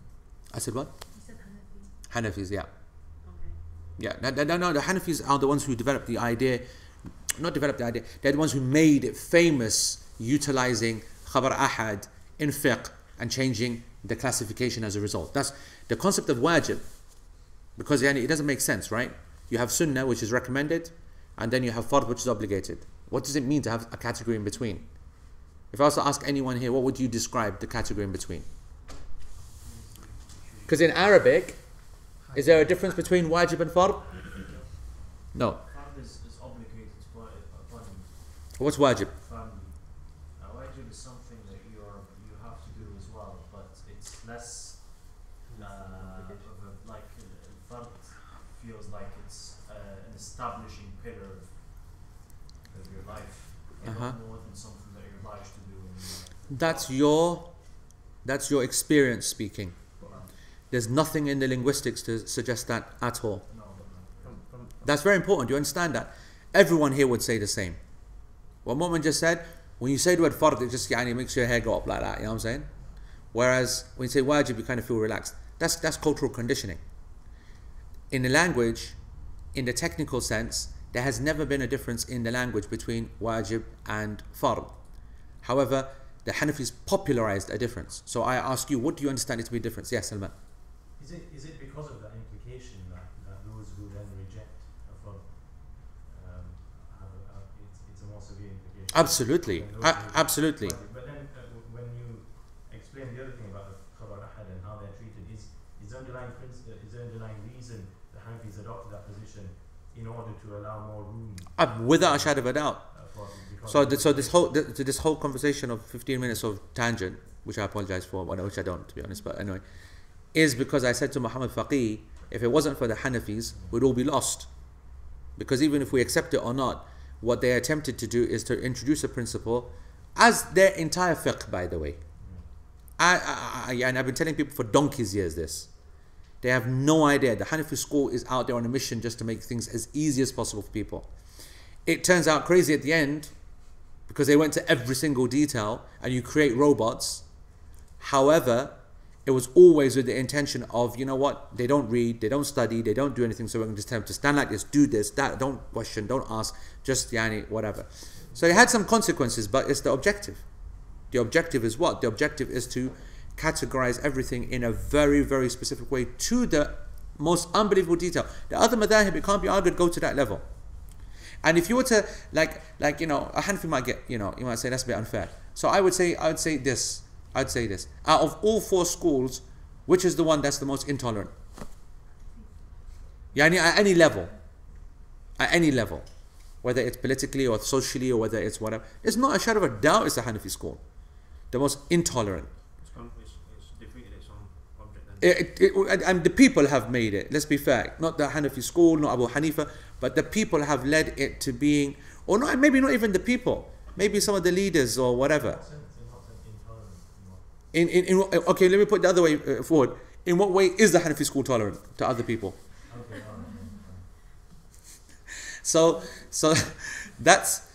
I said what? You said Hanafi. Hanafis, yeah. Okay. Yeah, no, the Hanafis are the ones who developed the idea, not developed the idea, they're the ones who made it famous, utilizing khabar ahad in fiqh and changing the classification as a result. That's the concept of wajib, because it doesn't make sense, right? You have sunnah, which is recommended, and then you have fard, which is obligated. What does it mean to have a category in between? If I was to ask anyone here, what would you describe the category in between? Because in Arabic, is there a difference between wajib and fard? No. Fard is obligated upon What's wajib? family. Wajib is something that you less like fard feels like it's an establishing pillar of your life, and not more than something that you're obliged to do. That's your experience speaking. There's nothing in the linguistics to suggest that at all. That's very important. Do you understand that? Everyone here would say the same. What Mu'min just said, when you say the word fard, it just makes your hair go up like that. You know what I'm saying? Whereas when you say wajib, you kind of feel relaxed. That's cultural conditioning. In the language, in the technical sense, there has never been a difference in the language between wajib and fard. However, the Hanafis popularized a difference. So I ask you, what do you understand it to be a difference? Yes, Salman. Is it because of the implication that those who then reject a fard, it's a more severe implication? Absolutely. Absolutely. But then when you explain the other thing about the khabar ahad and how they're treated, is the underlying reason the Hanafis adopted that position in order to allow more room? Without a shadow of a doubt. So this whole conversation of 15 minutes of tangent, which I apologize for, which I don't, to be honest, but anyway, is because I said to Muhammad Faqih, if it wasn't for the Hanafis, we'd all be lost. Because even if we accept it or not, what they attempted to do is to introduce a principle, as their entire fiqh, by the way. And I've been telling people for donkey's years this. They have no idea. The Hanafi school is out there on a mission just to make things as easy as possible for people. It turns out crazy at the end, because they went to every single detail, and you create robots. However, it was always with the intention of, you know what, they don't read, they don't study, they don't do anything, so we're going to just tell them to stand like this, do this, that, don't question, don't ask, just whatever. So it had some consequences, but it's the objective. The objective is what? The objective is to categorize everything in a very, very specific way to the most unbelievable detail. The other madhahib, it can't be argued, go to that level. And if you were to, a Hanafi might get, you might say that's a bit unfair. So I would say this. Out of all four schools, which is the one that's the most intolerant? At any level. At any level. Whether it's politically or socially or whether it's whatever. There's not a shadow of a doubt it's the Hanafi school. The most intolerant. It's defeated its own object then. And the people have made it, let's be fair. Not the Hanafi school, not Abu Hanifa, but the people have led it to being, or not, maybe not even the people, maybe some of the leaders or whatever. Okay, let me put it the other way forward. In what way is the Hanafi school tolerant to other people? So that's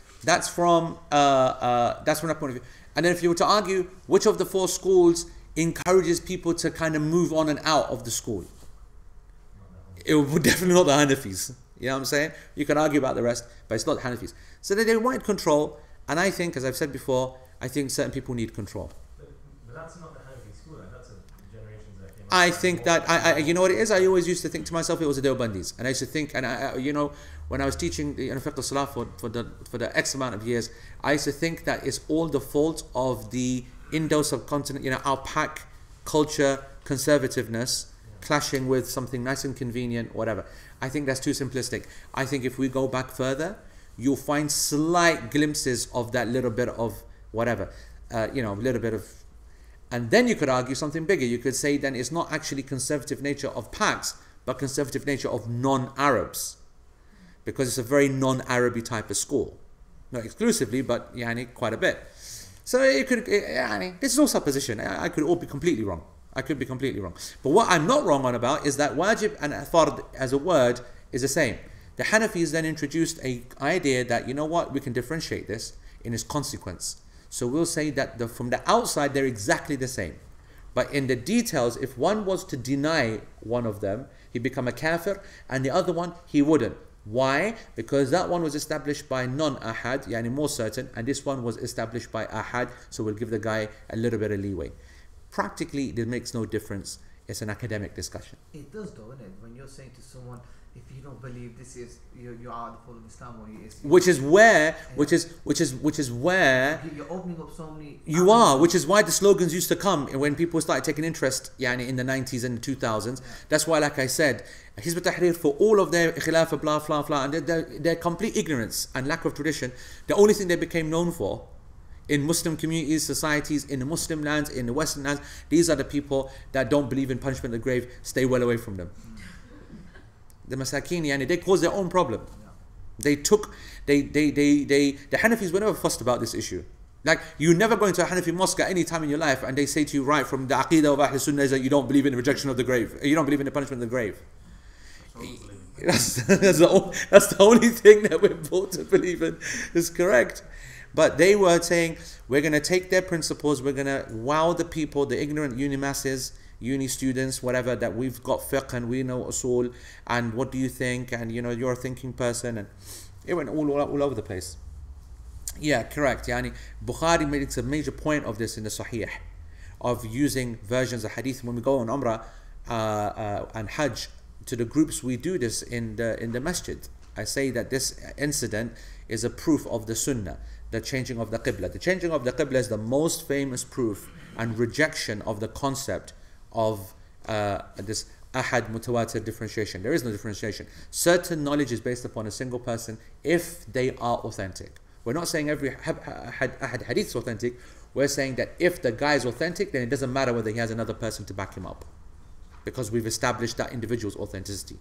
from that point of view. And then if you were to argue which of the four schools encourages people to kind of move on and out of the school, it would definitely not the Hanafis. You know what I'm saying? You can argue about the rest, but it's not the Hanafis. So they want control, and I think, as I've said before, I think certain people need control. But that's not the Hanafi school, that's a generation that came. I think that I you know what it is. I always used to think to myself it was the Deobandis, and I used to think, and when I was teaching the fiqh al-salah for the X amount of years, I used to think that it's all the fault of the Indo-subcontinent, our pack culture, conservativeness, clashing with something nice and convenient, whatever. I think that's too simplistic. I think if we go back further, you'll find slight glimpses of that little bit of whatever, little bit of, and then you could argue something bigger. You could say then it's not actually conservative nature of Paks, but conservative nature of non-Arabs, because it's a very non-Araby type of school, not exclusively, but quite a bit. So it could, this is all supposition. I could all be completely wrong. I could be completely wrong. But what I'm not wrong on about is that wajib and fard as a word is the same. The Hanafis then introduced an idea that, we can differentiate this in its consequence. So we'll say that from the outside, they're exactly the same. But in the details, if one was to deny one of them, he'd become a kafir, and the other one, he wouldn't. Why? Because that one was established by non-ahad, more certain, and this one was established by ahad, so we'll give the guy a little bit of leeway. Practically, it makes no difference. It's an academic discussion. It does though, isn't it? When you're saying to someone, if you don't believe this is, you're out of the fold of Islam, or which is where you're opening up so many. You are, which is why the slogans used to come when people started taking interest, in the 90s and the 2000s. Yeah. That's why, like I said, Hizb ut-Tahrir, for all of their khilafah, blah, blah, blah, and their complete ignorance and lack of tradition, the only thing they became known for in Muslim communities, societies, in the Muslim lands, in the Western lands. These are the people that don't believe in punishment of the grave. Stay well away from them. The Masakin, yani, they cause their own problem. The Hanafis were never fussed about this issue. Like, you never go into a Hanafi mosque at any time in your life and they say to you, right, from the Aqidah of Ahl Sunnah is that you don't believe in the rejection of the grave. You don't believe in the punishment of the grave. That's the only thing that we're taught to believe in is correct. But they were saying, we're going to take their principles, we're going to wow the people, the ignorant uni masses, uni students, whatever, that we've got fiqh and we know usul, and what do you think, and you know, you're a thinking person, and it went all over the place. Yeah, correct. Yani, Bukhari makes a major point of this in the Sahih, of using versions of hadith. When we go on Umrah and Hajj, to the groups, we do this in the masjid. I say that this incident is a proof of the sunnah, the changing of the qibla. The changing of the qibla is the most famous proof and rejection of the concept of this ahad mutawatir differentiation. There is no differentiation. Certain knowledge is based upon a single person if they are authentic. We're not saying every ahad hadith is authentic. We're saying that if the guy is authentic, then it doesn't matter whether he has another person to back him up, because we've established that individual's authenticity.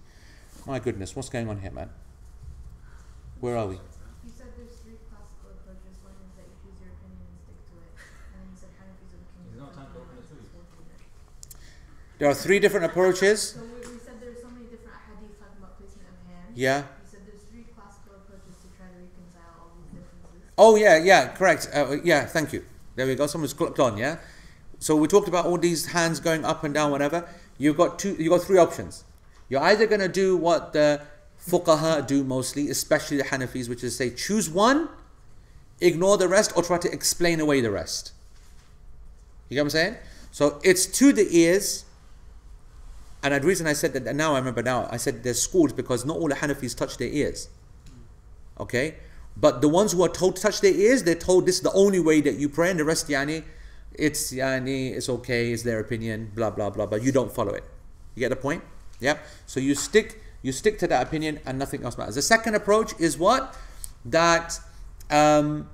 My goodness, what's going on here, man? Where are we? You said there's three classical approaches. One is that you choose your opinion and stick to it. And then you said Hanafis are looking There's no time to open it to you. There are three different approaches. So we said there's so many different hadith talking about placement of hands. Yeah. You said there's three classical approaches to try to reconcile all these differences. Oh yeah, correct. Yeah, thank you. There we go. Someone's clicked on. Yeah. So we talked about all these hands going up and down, whatever. You've got three options. You're either going to do what the fuqaha do mostly, especially the Hanafis, which is say choose one, ignore the rest, or try to explain away the rest. You get what I'm saying? So it's to the ears. And the reason I said that now, I remember now, I said there's schools because not all the Hanafis touch their ears. Okay? But the ones who are told to touch their ears, they're told this is the only way that you pray, and the rest, it's okay, it's their opinion, blah blah blah, but you don't follow it. You get the point? Yeah. So you stick to that opinion and nothing else matters. The second approach is what? That like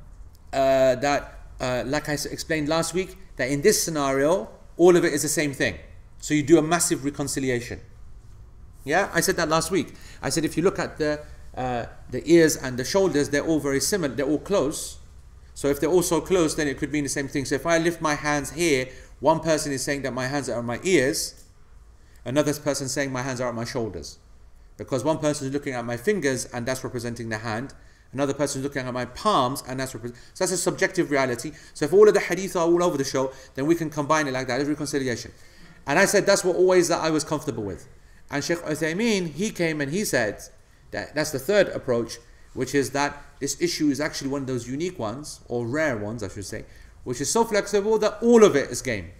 I explained last week, that in this scenario, all of it is the same thing. So you do a massive reconciliation. Yeah, I said that last week. I said if you look at the ears and the shoulders, they're all very similar, they're all close. So if they're all so close, then it could mean the same thing. So if I lift my hands here, one person is saying that my hands are on my ears, another person saying my hands are on my shoulders. Because one person is looking at my fingers and that's representing the hand, another person is looking at my palms and that's representing. So that's a subjective reality. So if all of the hadith are all over the show, then we can combine it like that. It's reconciliation. And I said that's what always that I was comfortable with. And Shaykh Uthaymeen, he came and he said that that's the third approach, which is that this issue is actually one of those unique ones, or rare ones I should say, which is so flexible that all of it is game.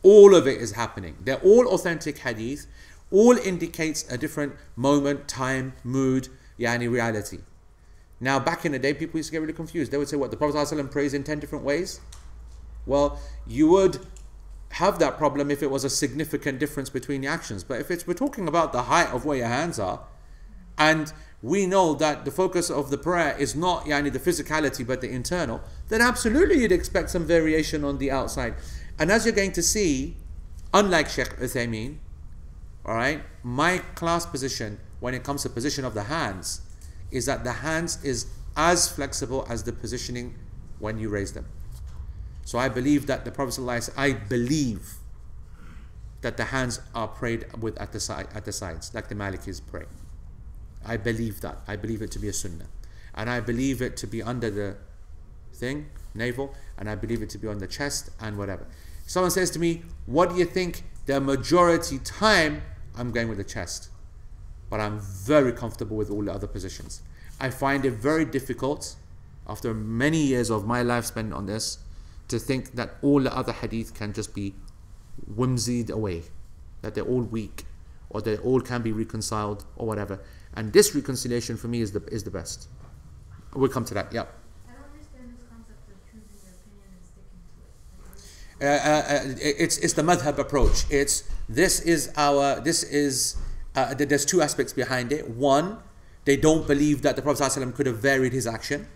All of it is happening. They're all authentic hadith, all indicates a different moment, time, mood, reality. Now back in the day, people used to get really confused. They would say, what, the Prophet ﷺ prays in 10 different ways? Well, you would have that problem if it was a significant difference between the actions. But if we're talking about the height of where your hands are, and we know that the focus of the prayer is not the physicality but the internal, then absolutely you'd expect some variation on the outside. And as you're going to see, unlike Shaykh Uthaymeen, alright, my class position when it comes to position of the hands is that the hands is as flexible as the positioning when you raise them. So I believe that the Prophet ﷺ, I believe that the hands are prayed with at the sides, like the Malikis pray. I believe that. I believe it to be a sunnah. And I believe it to be under the thing, navel, and I believe it to be on the chest and whatever. Someone says to me, what do you think the majority time? I'm going with the chest. But I'm very comfortable with all the other positions. I find it very difficult, after many years of my life spent on this, to think that all the other hadith can just be whimsied away, that they're all weak, or they all can be reconciled, or whatever. And this reconciliation for me is the best. We'll come to that. Yeah. I don't understand this concept of choosing your opinion and sticking to it. It's the madhab approach. There's two aspects behind it. One, they don't believe that the Prophet ﷺ could have varied his action.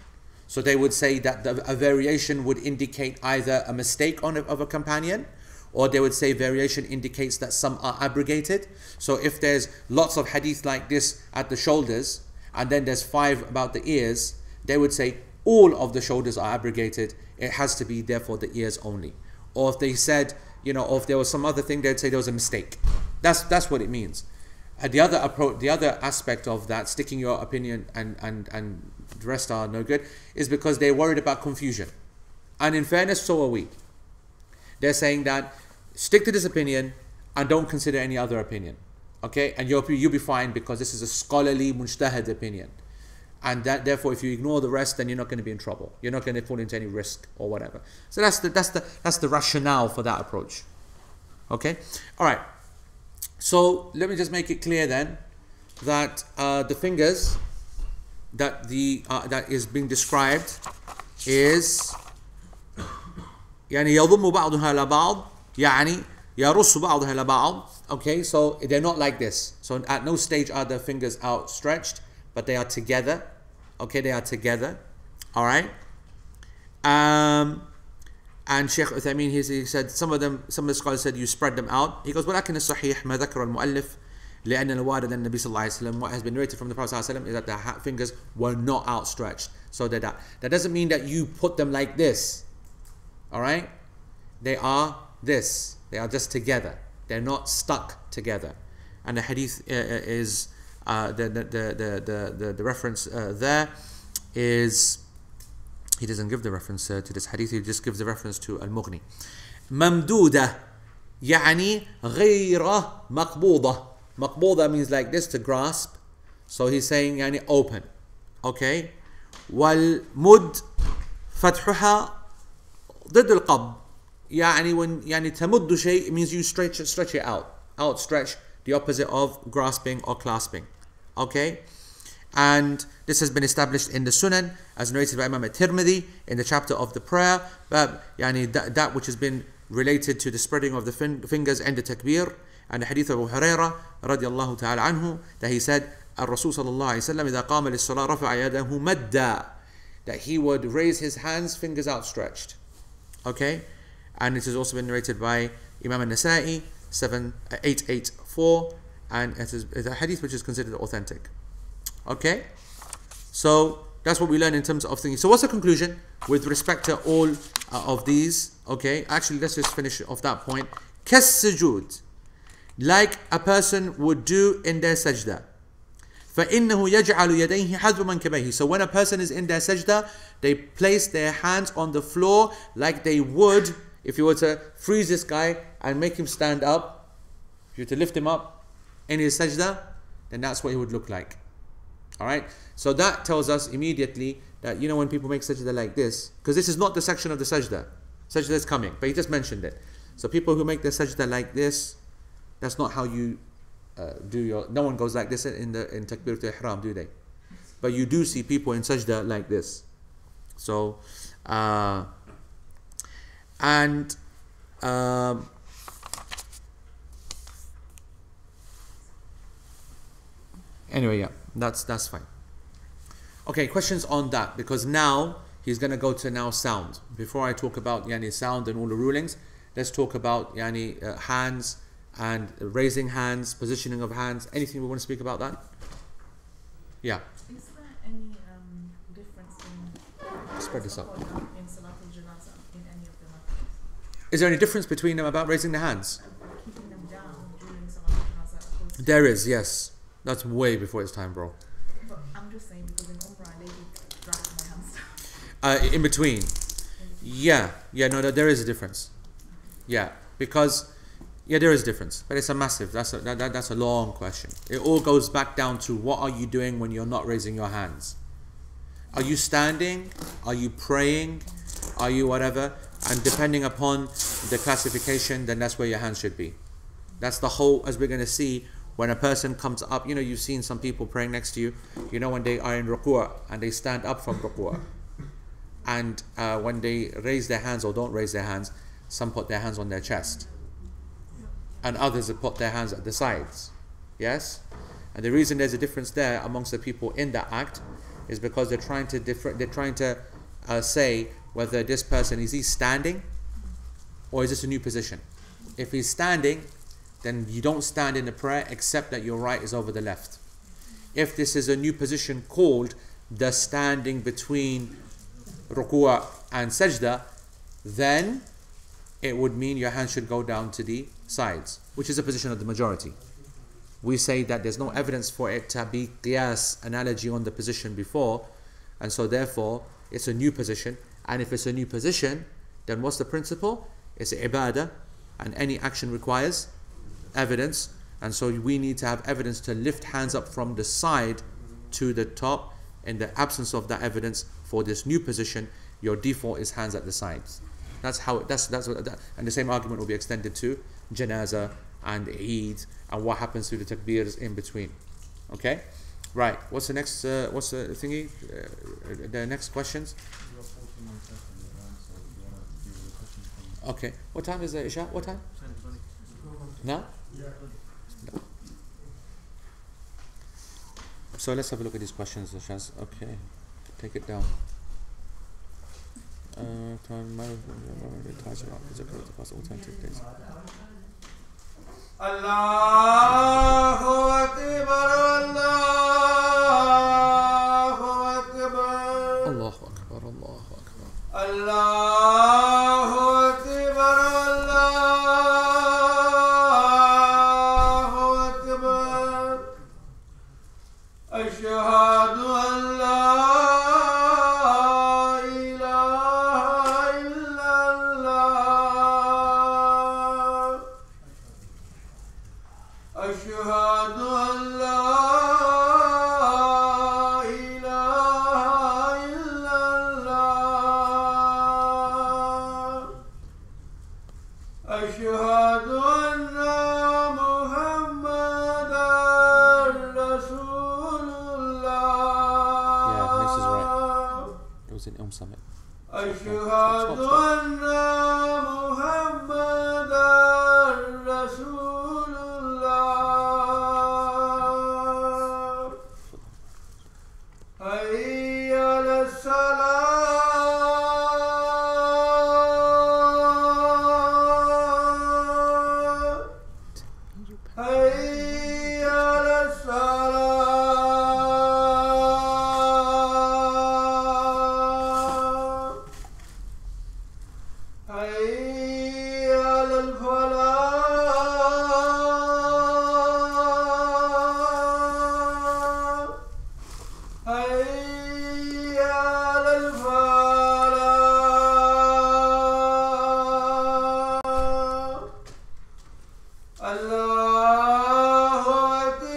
So they would say that a variation would indicate either a mistake of a companion, or they would say variation indicates that some are abrogated. So if there's lots of hadith like this at the shoulders, and then there's 5 about the ears, they would say all of the shoulders are abrogated. It has to be therefore the ears only. Or if they said, or if there was some other thing, they'd say there was a mistake. That's what it means. The other approach, the other aspect of that, sticking your opinion and the rest are no good, is because they're worried about confusion. And in fairness, so are we. They're saying that stick to this opinion and don't consider any other opinion. Okay? And you'll be fine because this is a scholarly mujtahid opinion. And that therefore if you ignore the rest, then you're not going to be in trouble. You're not going to fall into any risk or whatever. So that's the rationale for that approach. Okay? Alright. So let me just make it clear then that the fingers that is being described is يعني يضم بعضها إلى بعض يعني يرص بعضها إلى بعض. Okay, so they're not like this. So at no stage are the fingers outstretched, but they are together. Okay, they are together. All right. And Sheikh Uthaymeen, he said some of the scholars said you spread them out. He goes, ولكن الصحيح ما ذكر المؤلف لأن الوارد النبي صلى الله عليه وسلم, what has been narrated from the Prophet صلى الله عليه وسلم is that the fingers were not outstretched. So that doesn't mean that you put them like this. All right, they are this. They are just together. They're not stuck together. And the hadith is the reference there is, he doesn't give the reference to this hadith. He just gives the reference to Al-Mughni. ممدودة يعني غير مقبوضة. مقبوضة means like this, to grasp. So he's saying يعني open. Okay. والمد فتحها ضد القبض. يعني when يعني تمد شيء, it means you stretch it out. Outstretch, the opposite of grasping or clasping. Okay? And this has been established in the Sunan as narrated by Imam al-Tirmidhi in the chapter of the prayer. But يعني that which has been related to the spreading of the fingers and the takbir. And the hadith of Abu Hurairah radiallahu ta'ala anhu, that he said, الرسول صلى الله عليه وسلم إذا قام للصلاة رفع يده مدا, that he would raise his hands, fingers outstretched. Okay? And it has also been narrated by Imam al-Nasa'i 884, and it is a hadith which is considered authentic. Okay? So that's what we learn in terms of things. So what's the conclusion with respect to all of these? Okay, actually let's just finish off that point. كالسجود, like a person would do in their sajda. فإنه يجعل يديه حذو منكبيه. So when a person is in their sajda, they place their hands on the floor like they would if you were to freeze this guy and make him stand up. If you were to lift him up in his sajda, then that's what he would look like. Alright, so that tells us immediately that, when people make sajda like this, because this is not the section of the sajda is coming, but he just mentioned it. So people who make the sajda like this, that's not how you do your, no one goes like this in Takbiratul Ihram, do they? But you do see people in sajda like this. So anyway, yeah, that's fine. Okay, questions on that, because now he's going to go to now sound. Before I talk about sound and all the rulings, let's talk about hands and raising hands, positioning of hands. Anything we want to speak about that? Yeah. Is there any difference in spread this up in Salatul Janazah in any of the matters? Is there any difference between them about raising the hands? Keeping them down during Salatul Janazah? There is, yes. That's way before its time, bro. But I'm just saying, because in Umrah I later dragged my hands down. In between. Yeah, no, there is a difference. Yeah, because there is a difference, but it's a massive. That's a long question. It all goes back down to what are you doing when you're not raising your hands? Are you standing? Are you praying? Are you whatever? And depending upon the classification, then that's where your hands should be. That's the whole, as we're going to see. When a person comes up, you've seen some people praying next to you, when they are in ruku' and they stand up from ruku'. And when they raise their hands or don't raise their hands, some put their hands on their chest. And others have put their hands at the sides. Yes? And the reason there's a difference there amongst the people in that act is because they're trying to say whether this person is he standing or is this a new position. If he's standing, then you don't stand in the prayer except that your right is over the left. If this is a new position called the standing between ruku' and sajda, then it would mean your hand should go down to the sides, which is a position of the majority. We say that there's no evidence for it to be qiyas, analogy on the position before, and so therefore it's a new position. And if it's a new position, then what's the principle? It's ibadah, and any action requires evidence, and so we need to have evidence to lift hands up from the side to the top. In the absence of that evidence for this new position, your default is hands at the sides. That's how that's what that, and the same argument will be extended to janazah and Eid and what happens to the takbirs in between. Okay, right. What's the next? What's the thingy? The next questions. Okay. What time is the Isha? What time? 10:20. Now? No. So let's have a look at these questions, Shaz. Okay. Take it down. Ties around past alternative days. Allahu Akbar, Allahu Akbar. Allahu Akbar, Allahu Akbar. Allahu Akbar, Allahu Akbar. Ashhadu an la ilaha illallah. Ashhadu an la ilaha illallah. Ashhadu anna Muhammadan Rasulullah. Yeah, this is right. It was in Summit. Ashhadu anna Muhammadan Rasulullah. Hayya ala salah. Hayya ala salah. Hayya ala falah. Hayya ala falah. Allahu Akbar, Allahu Akbar.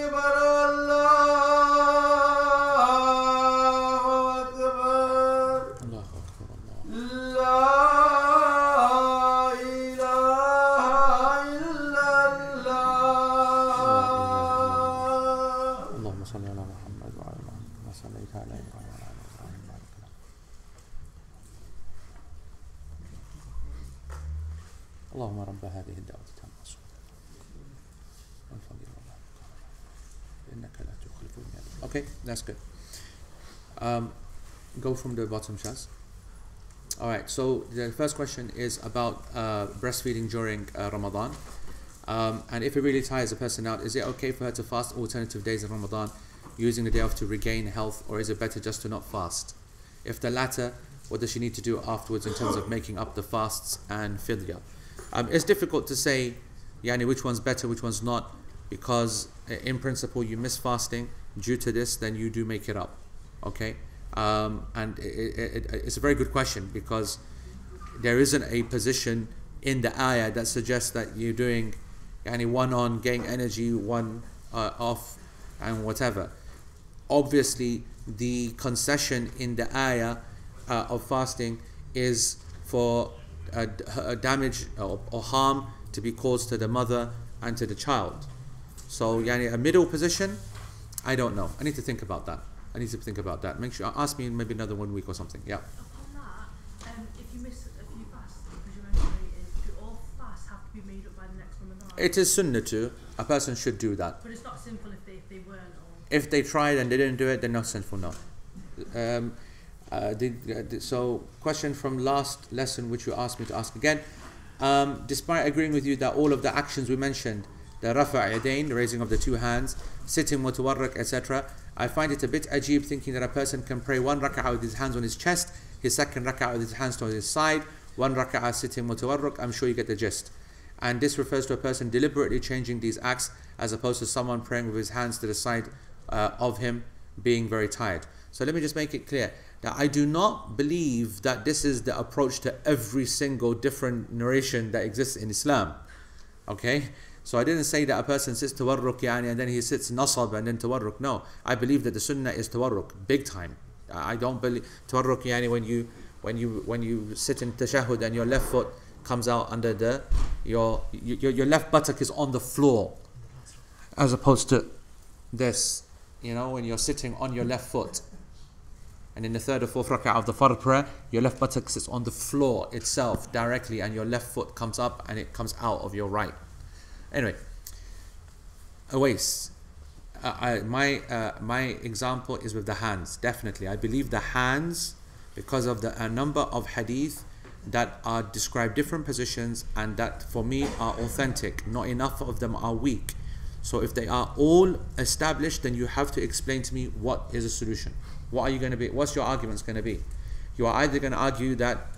Allahu Akbar, Allah. La ilaha illallah. اللهم صل على محمد وعلى آل محمد كما صليت على إبراهيم وعلى آل إبراهيم بارك له. اللهم رب هذه الدعوة التامة والفضيلة والبركة إنك لا تخلف الميعاد. Okay, that's good. Go from the bottom, Shaz. Alright, so the first question is about breastfeeding during Ramadan. And if it really tires a person out, is it okay for her to fast alternative days in Ramadan using the day off to regain health, or is it better just to not fast? If the latter, what does she need to do afterwards in terms of making up the fasts and fidya? It's difficult to say yani, which one's better, which one's not, because in principle you miss fasting due to this, then you do make it up. Okay? And it's a very good question, because there isn't a position in the ayah that suggests that you're doing one on, getting energy, one off, and whatever. Obviously, the concession in the ayah of fasting is for a damage or harm to be caused to the mother and to the child. So, a middle position, I don't know. I need to think about that. Make sure, ask me in maybe another 1 week or something. Yeah. On that, if you miss a few fasts because you're menstruating, do all fasts have to be made up by the next Ramadan? It is sunnah to. A person should do that. But it's not sinful if they weren't, or If they tried and they didn't do it, they're not sinful, no. So, question from last lesson, which you asked me to ask again. Despite agreeing with you that all of the actions we mentioned, the rafa' yadayn, the raising of the two hands, sitting mutawarrak, etc., I find it a bit ajib thinking that a person can pray one rak'ah with his hands on his chest, his second rak'ah with his hands to his side, one rak'ah sitting mutawarrak. I'm sure you get the gist. And this refers to a person deliberately changing these acts as opposed to someone praying with his hands to the side of him being very tired. So let me just make it clear that I do not believe that this is the approach to every single different narration that exists in Islam. Okay? So I didn't say that a person sits tawarruk and then he sits nasab and then tawarruk. No, I believe that the sunnah is tawarruk, big time. I don't believe tawarruk when you sit in tashahhud and your left foot comes out under your left buttock is on the floor, as opposed to this, when you're sitting on your left foot. And in the third or fourth rak'ah of the fard prayer, your left buttock sits on the floor itself directly, and your left foot comes up and it comes out of your right. Anyway, Awais, my example is with the hands. Definitely, I believe the hands, because of a number of hadith that are describe different positions and that for me are authentic. Not enough of them are weak. So if they are all established, then you have to explain to me what is a solution. What are you going to be? What's your arguments going to be? You are either going to argue that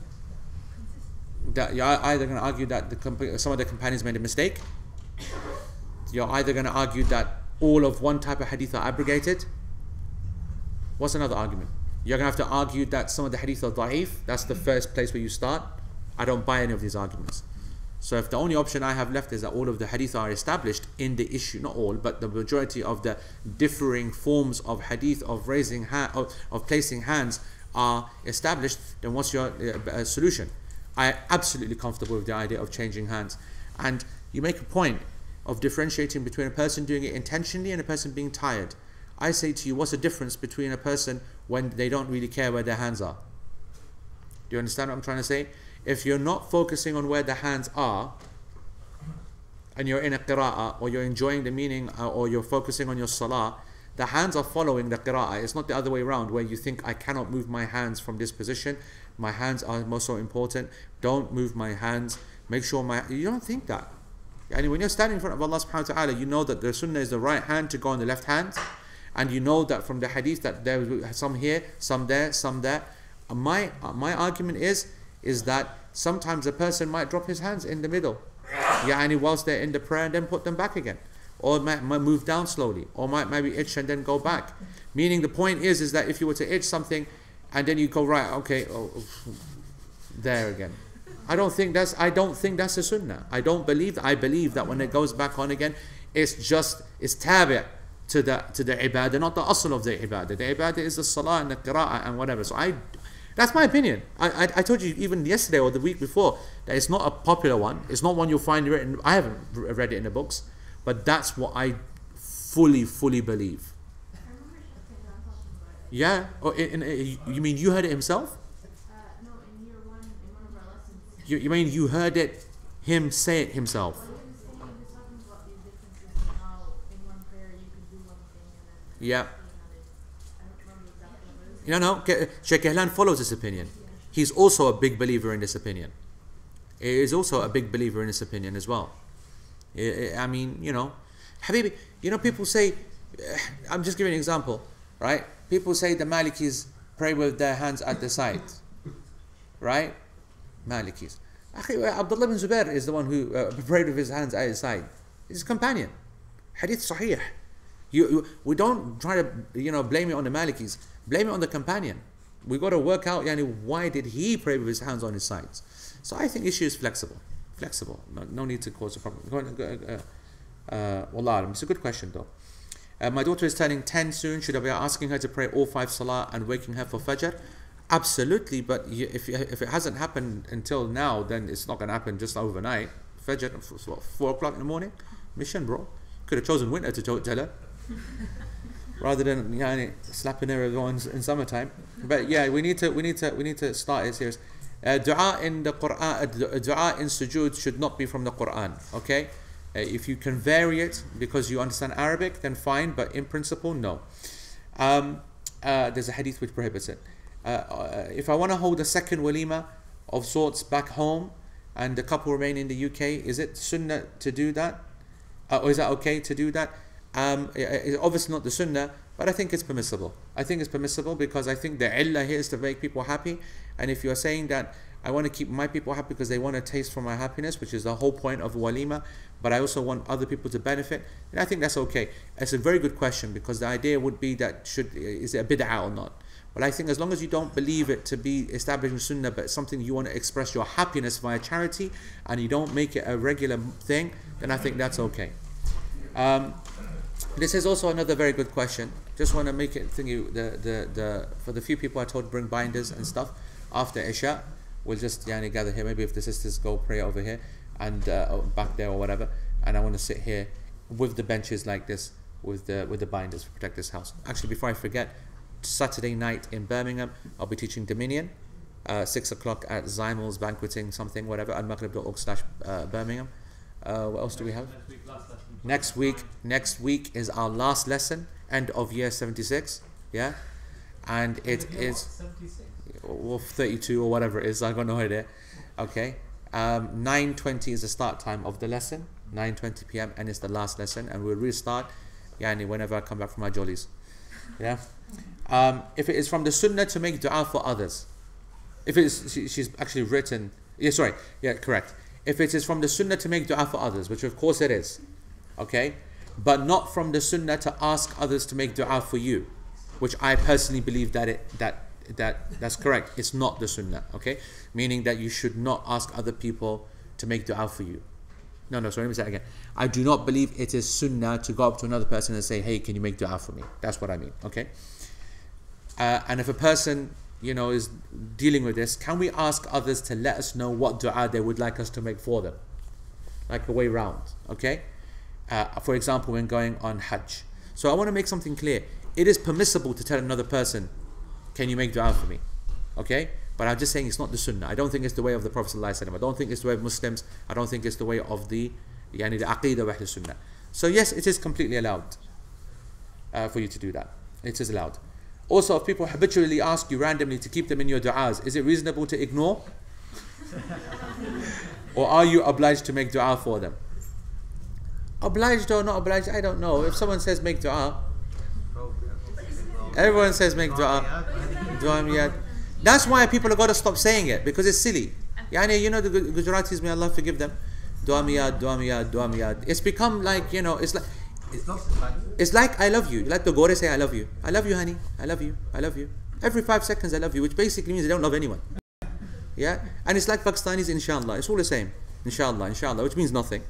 some of the companions made a mistake. You're either going to argue that all of one type of hadith are abrogated. What's another argument? You're going to have to argue that some of the hadith are da'if. That's the first place where you start. I don't buy any of these arguments. So if the only option I have left is that all of the hadith are established in the issue, not all, but the majority of the differing forms of hadith of raising of placing hands are established, then what's your solution? I am absolutely comfortable with the idea of changing hands. And you make a point of differentiating between a person doing it intentionally and a person being tired. I say to you, what's the difference between a person when they don't really care where their hands are? Do you understand what I'm trying to say? If you're not focusing on where the hands are, and you're in a qira'ah, or you're enjoying the meaning, or you're focusing on your salah, the hands are following the qira'ah. It's not the other way around, where you think, I cannot move my hands from this position. My hands are most so important. Don't move my hands. Make sure you don't think that. And when you're standing in front of Allah subhanahu wa ta'ala, you know that the sunnah is the right hand to go on the left hand. And you know that from the hadith that there are some here, some there, some there. My argument is that sometimes a person might drop his hands in the middle, whilst they're in the prayer, and then put them back again, or might move down slowly, or might maybe itch and then go back. Meaning the point is that if you were to itch something and then you go right, okay, there again. I don't think that's a sunnah. I believe that when it goes back on again, it's tabi' to the ibadah, not the asl of the ibadah. The ibadah is the salah and the qira'ah and whatever. So that's my opinion. I told you even yesterday or the week before that it's not a popular one. It's not one you'll find written. I haven't read it in the books, but that's what I fully believe. Yeah. Oh, you mean you heard it himself? No, in year one, in one of our lessons. You mean you heard him say it himself? Well, he was talking about these differences and how in one prayer you can do one thing and then Yeah. I don't remember exactly what it was. No. Sheikh Ihlan follows this opinion. He's also a big believer in this opinion. He is also a big believer in this opinion as well. I mean, Habibi, people say, I'm just giving an example, right? People say the Malikis pray with their hands at the side, right? Malikis. Abdullah bin Zubair is the one who prayed with his hands at his side. He's his companion. Hadith sahih. We don't try to blame it on the Malikis. Blame it on the companion. We got to work out why did he pray with his hands on his sides. So I think issue is flexible. No need to cause a problem. Wallah, it's a good question though. My daughter is turning 10 soon. Should I be asking her to pray all 5 salah and waking her for Fajr? Absolutely, but if it hasn't happened until now, then it's not going to happen just overnight. Fajr, 4 o'clock in the morning? Mission, bro. Could have chosen winter to tell her. Rather than slapping her in summertime. But yeah, we need to start it serious. Dua in the Quran, dua in sujood should not be from the Quran. Okay, if you can vary it because you understand Arabic, then fine. But in principle, no. There's a hadith which prohibits it. if I want to hold a second walima of sorts back home and the couple remain in the UK, is it sunnah to do that? Or is that okay to do that? It's obviously not the sunnah, but I think it's permissible. I think it's permissible because I think the illah here is to make people happy. And if you're saying that I want to keep my people happy because they want a taste from my happiness, which is the whole point of walima, but I also want other people to benefit, then I think that's okay. It's a very good question because the idea would be that is it a bid'ah or not? But I think as long as you don't believe it to be establishing sunnah, but something you want to express your happiness via charity, and you don't make it a regular thing, then I think that's okay. This is also another very good question. Just want to make it thingy. For the few people I told bring binders and stuff after Isha, we'll just gather here. Maybe if the sisters go pray over here and back there or whatever, and I want to sit here with the benches like this with the binders to protect this house. Actually, before I forget, Saturday night in Birmingham, I'll be teaching Dominion, 6 o'clock at Zymel's Banqueting something whatever almaghrib.org/Birmingham. What else do we have? Next week is our last lesson, end of year 76, yeah, and it is 76. or 32 or whatever it is. I got no idea. Okay, 9:20 is the start time of the lesson, 9:20 p.m. and it's the last lesson, and we'll restart, whenever I come back from my jollies, yeah. If it is from the sunnah to make dua for others, if it is, she's actually written, correct. If it is from the sunnah to make dua for others, which of course it is, okay, but not from the sunnah to ask others to make dua for you, which I personally believe that's correct. It's not the sunnah, okay, meaning that you should not ask other people to make dua for you. Sorry, let me say it again. I do not believe it is sunnah to go up to another person and say, hey, can you make dua for me? That's what I mean, okay. And if a person is dealing with this, can we ask others to let us know what dua they would like us to make for them, like a way round, okay? For example, when going on Hajj. So I want to make something clear. It is permissible to tell another person, can you make dua for me, okay? But I'm just saying it's not the sunnah. I don't think it's the way of the Prophet ﷺ. I don't think it's the way of Muslims. I don't think it's the way of the Aqidah of Ahl Sunnah. So yes, it is completely allowed for you to do that. It is allowed. Also, if people habitually ask you randomly to keep them in your du'as, is it reasonable to ignore? Or are you obliged to make dua for them? Obliged or not obliged, I don't know. If someone says make dua, everyone says make dua. That's why people have got to stop saying it, because it's silly. The Gujaratis, may Allah forgive them. Dua miyad, dua miyad, dua miyad. It's become like, it's like I love you. Like the Gore say, I love you. I love you, honey. I love you. I love you. Every 5 seconds, I love you, which basically means they don't love anyone. Yeah? And it's like Pakistanis, inshallah. It's all the same. Inshallah, inshallah, which means nothing.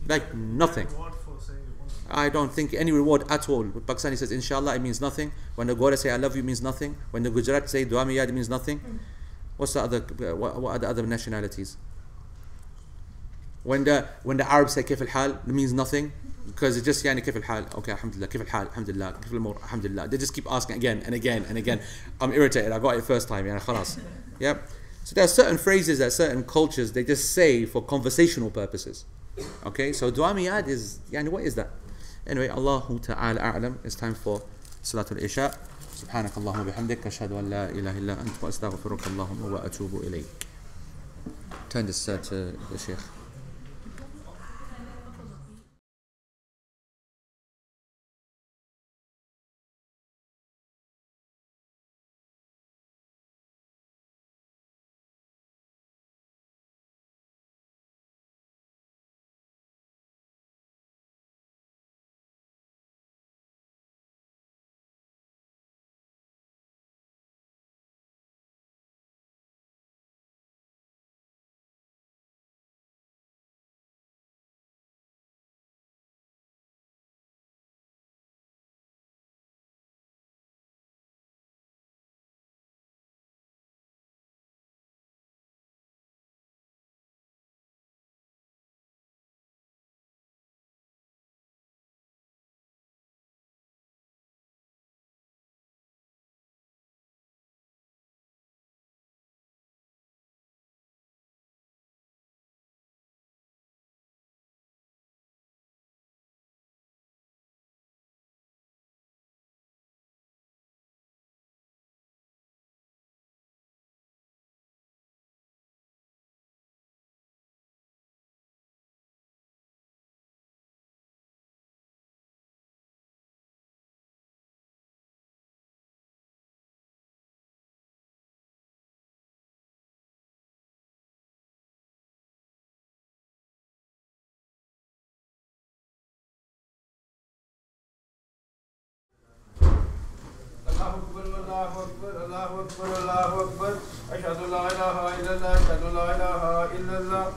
Like nothing. I don't think any reward at all. When Pakistani says inshallah, it means nothing. When the Gore say I love you, it means nothing. When the Gujarat say dua miyad, it means nothing. What's the other? What are the other nationalities? When the Arabs say kif al-hal, it means nothing, because it's just kif al-hal. Okay, alhamdulillah, kif al-hal, alhamdulillah, kif al-mur, alhamdulillah. They just keep asking again and again and again. I'm irritated. I got it first time. Khalas. Yeah. So there are certain phrases that certain cultures they just say for conversational purposes. Okay, so dua miyad is, what is that? Anyway, Allahu Ta'ala A'lam. It's time for Salatul Isha. سبحانك اللهم وبحمدك أشهد أن لا إله إلا أنت وأستغفرك اللهم وأتوب إليك. Turn this to the Sheikh. الله أكبر الله أكبر الله أكبر أشهد أن لا إله إلا الله أشهد أن لا إله إلا الله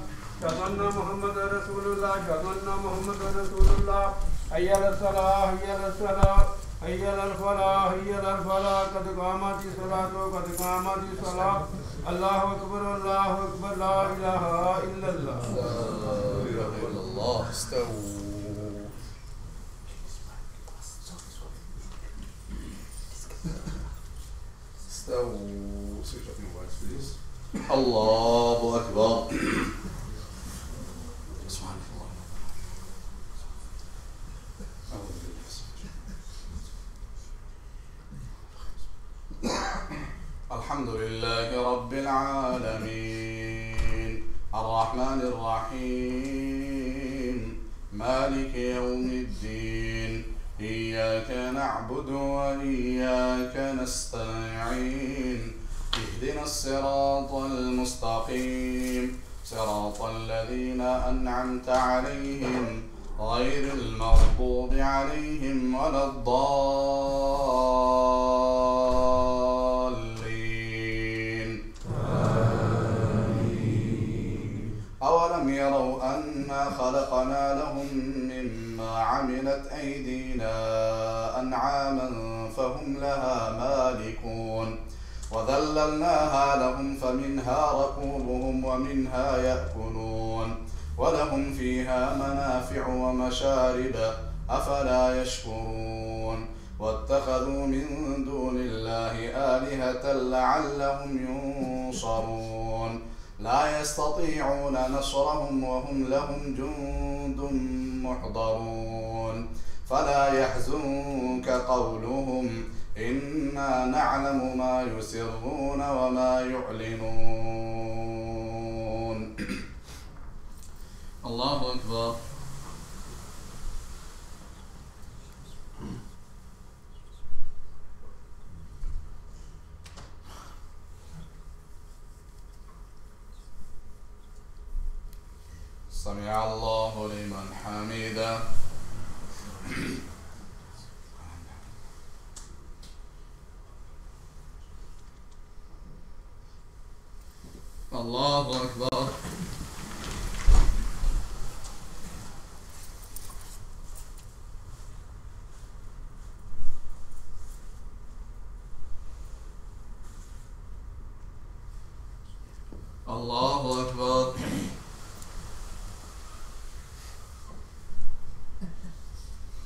أشهد أن محمدا رسول الله أشهد أن محمدا رسول الله حي على الصلاة حي على الصلاة حي على الفلاح حي على الفلاح قد قامت الصلاة قد قامت الصلاة الله أكبر لا إله إلا الله لا إله إلا الله استووا استووا switch off your voice please الله أكبر سبحان الله الحمد لله رب العالمين الرحمن الرحيم مالك يوم الدين إياك نعبد وإياك نستعين اهدنا الصراط المستقيم صراط الذين أنعمت عليهم غير المغضوب عليهم ولا الضالين أولم يروا أنا خلقنا لهم مما عملت أيدينا أنعاما فهم لها مالكون وذللناها لهم فمنها ركوبهم ومنها يأكلون ولهم فيها منافع ومشارب أفلا يشكرون واتخذوا من دون الله آلهة لعلهم ينصرون لا يستطيعون نصرهم وهم لهم جند محضرون فلا يحزنك قولهم إنا نعلم ما يسرون وما يعلنون الله أكبر سمع الله لمن حمده الله أكبر الله أكبر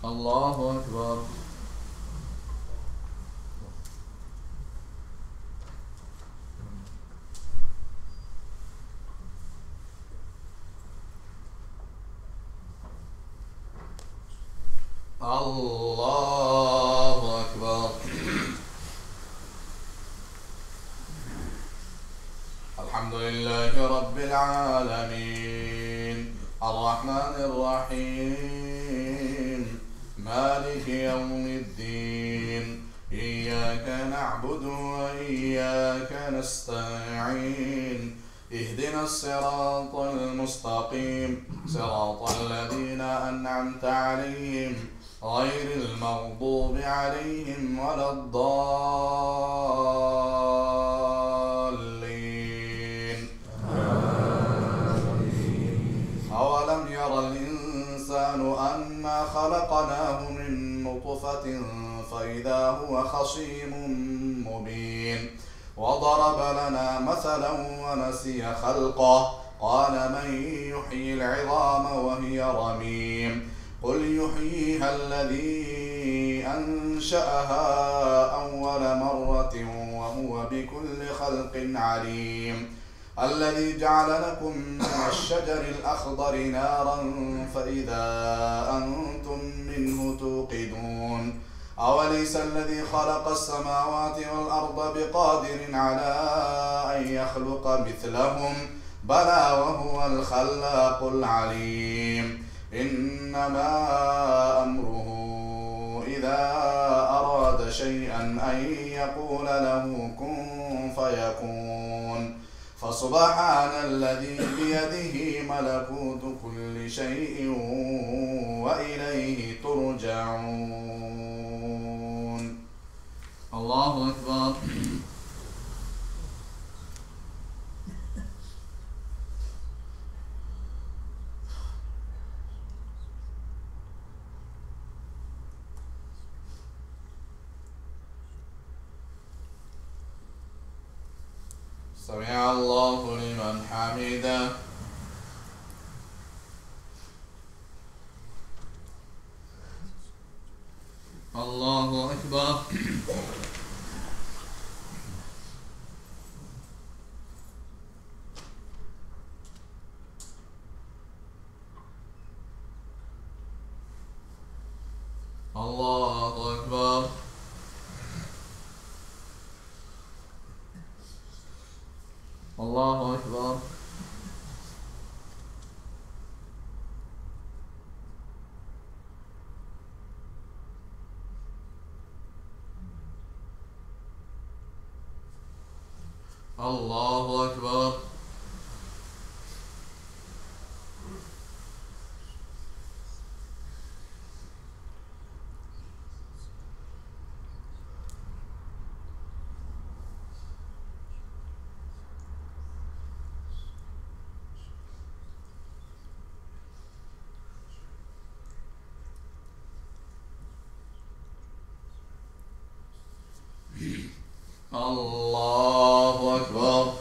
الله أكبر الله أكبر الحمد لله رب العالمين الرحمن الرحيم مالك يوم الدين إياك نعبد وإياك نستعين اهدنا الصراط المستقيم صراط الذين أنعمت عليهم غير المغضوب عليهم ولا الضالين أولم ير الإنسان أنا خلقناه من نطفة فإذا هو خصيم مبين وضرب لنا مثلا ونسي خلقه قال من يحيي العظام وهي رميم قل يحييها الذي أنشأها أول مرة وهو بكل خلق عليم الذي جعل لكم من الشجر الأخضر نارا فإذا أنتم منه توقدون أوليس الذي خلق السماوات والأرض بقادر على أن يخلق مثلهم بلى وهو الخلاق العليم إنما أمره إذا أراد شيئا أن يقول له كن فيكون فسبحان الذي بيده ملكوت كل شيء وإليه ترجعون الله أكبر. سمع الله لمن حمده. الله أكبر. الله أكبر. الله أكبر. الله أكبر. الله أكبر.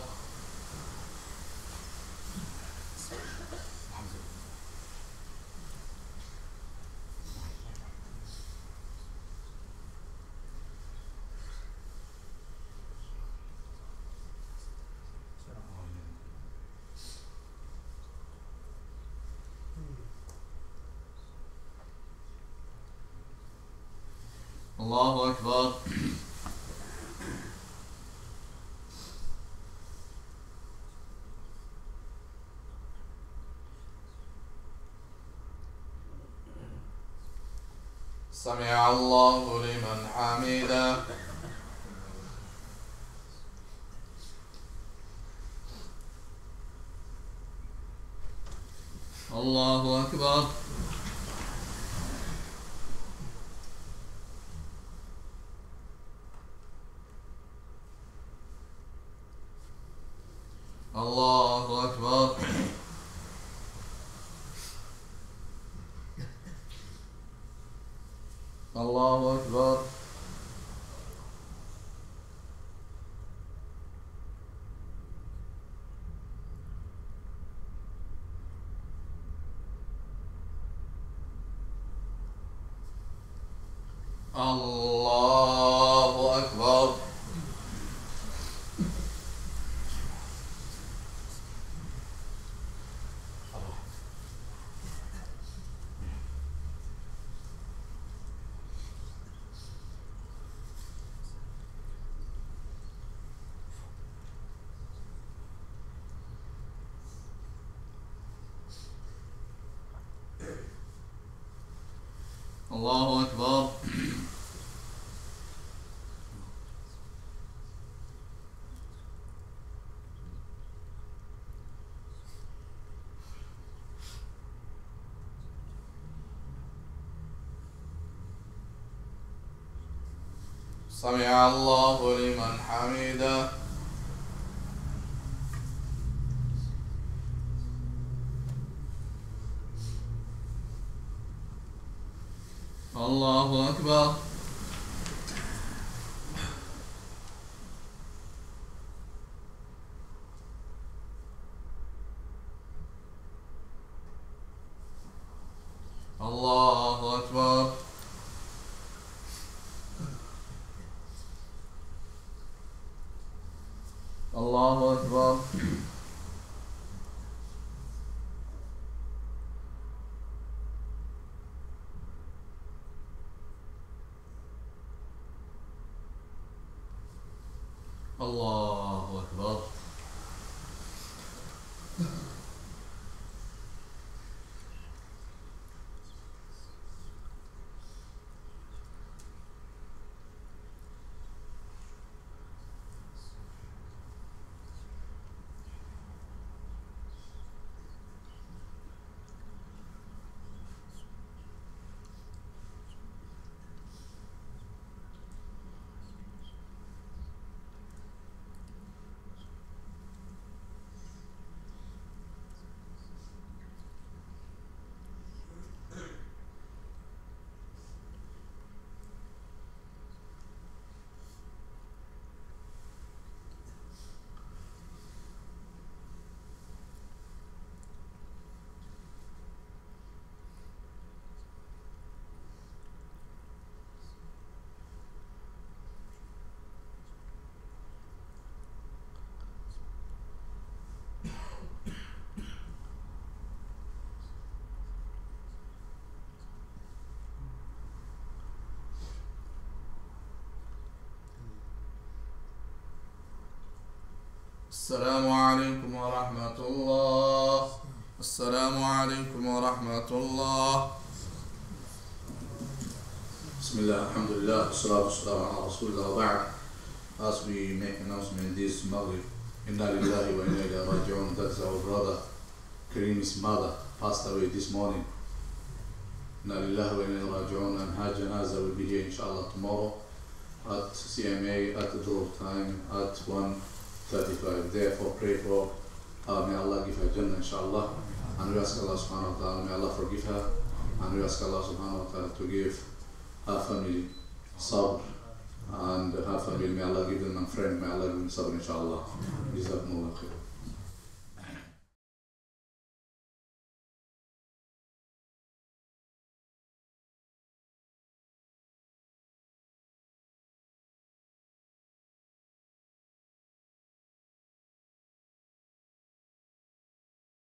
الله أكبر. سمع الله لمن حمده. الله أكبر. الله أكبر. الله أكبر. الله أكبر. الله أكبر. سمع الله لمن حمده. الله أكبر. الله أكبر. الله أكبر. الله أكبر. السلام عليكم ورحمة الله. السلام عليكم ورحمة الله. Bismillah, alhamdulillah, wassalatu wassalamu ala rasulillah wa ba'd. As we make announcement this Maghrib, Inna lillahi wa inna ilayhi raji'un. That's our brother Kareem's mother passed away this morning. Inna lillahi wa inna ilayhi raji'un. And her janaza will be here inshallah tomorrow at CMA at the door time at 1:35. Therefore pray for her. May Allah give her Jannah inshallah. And we ask Allah subhanahu wa ta'ala, may Allah forgive her. And we ask Allah subhanahu wa ta'ala to give her family sabr, and her family, may Allah give them a friend, may Allah give them sabr inshallah. Jazakumullah khair.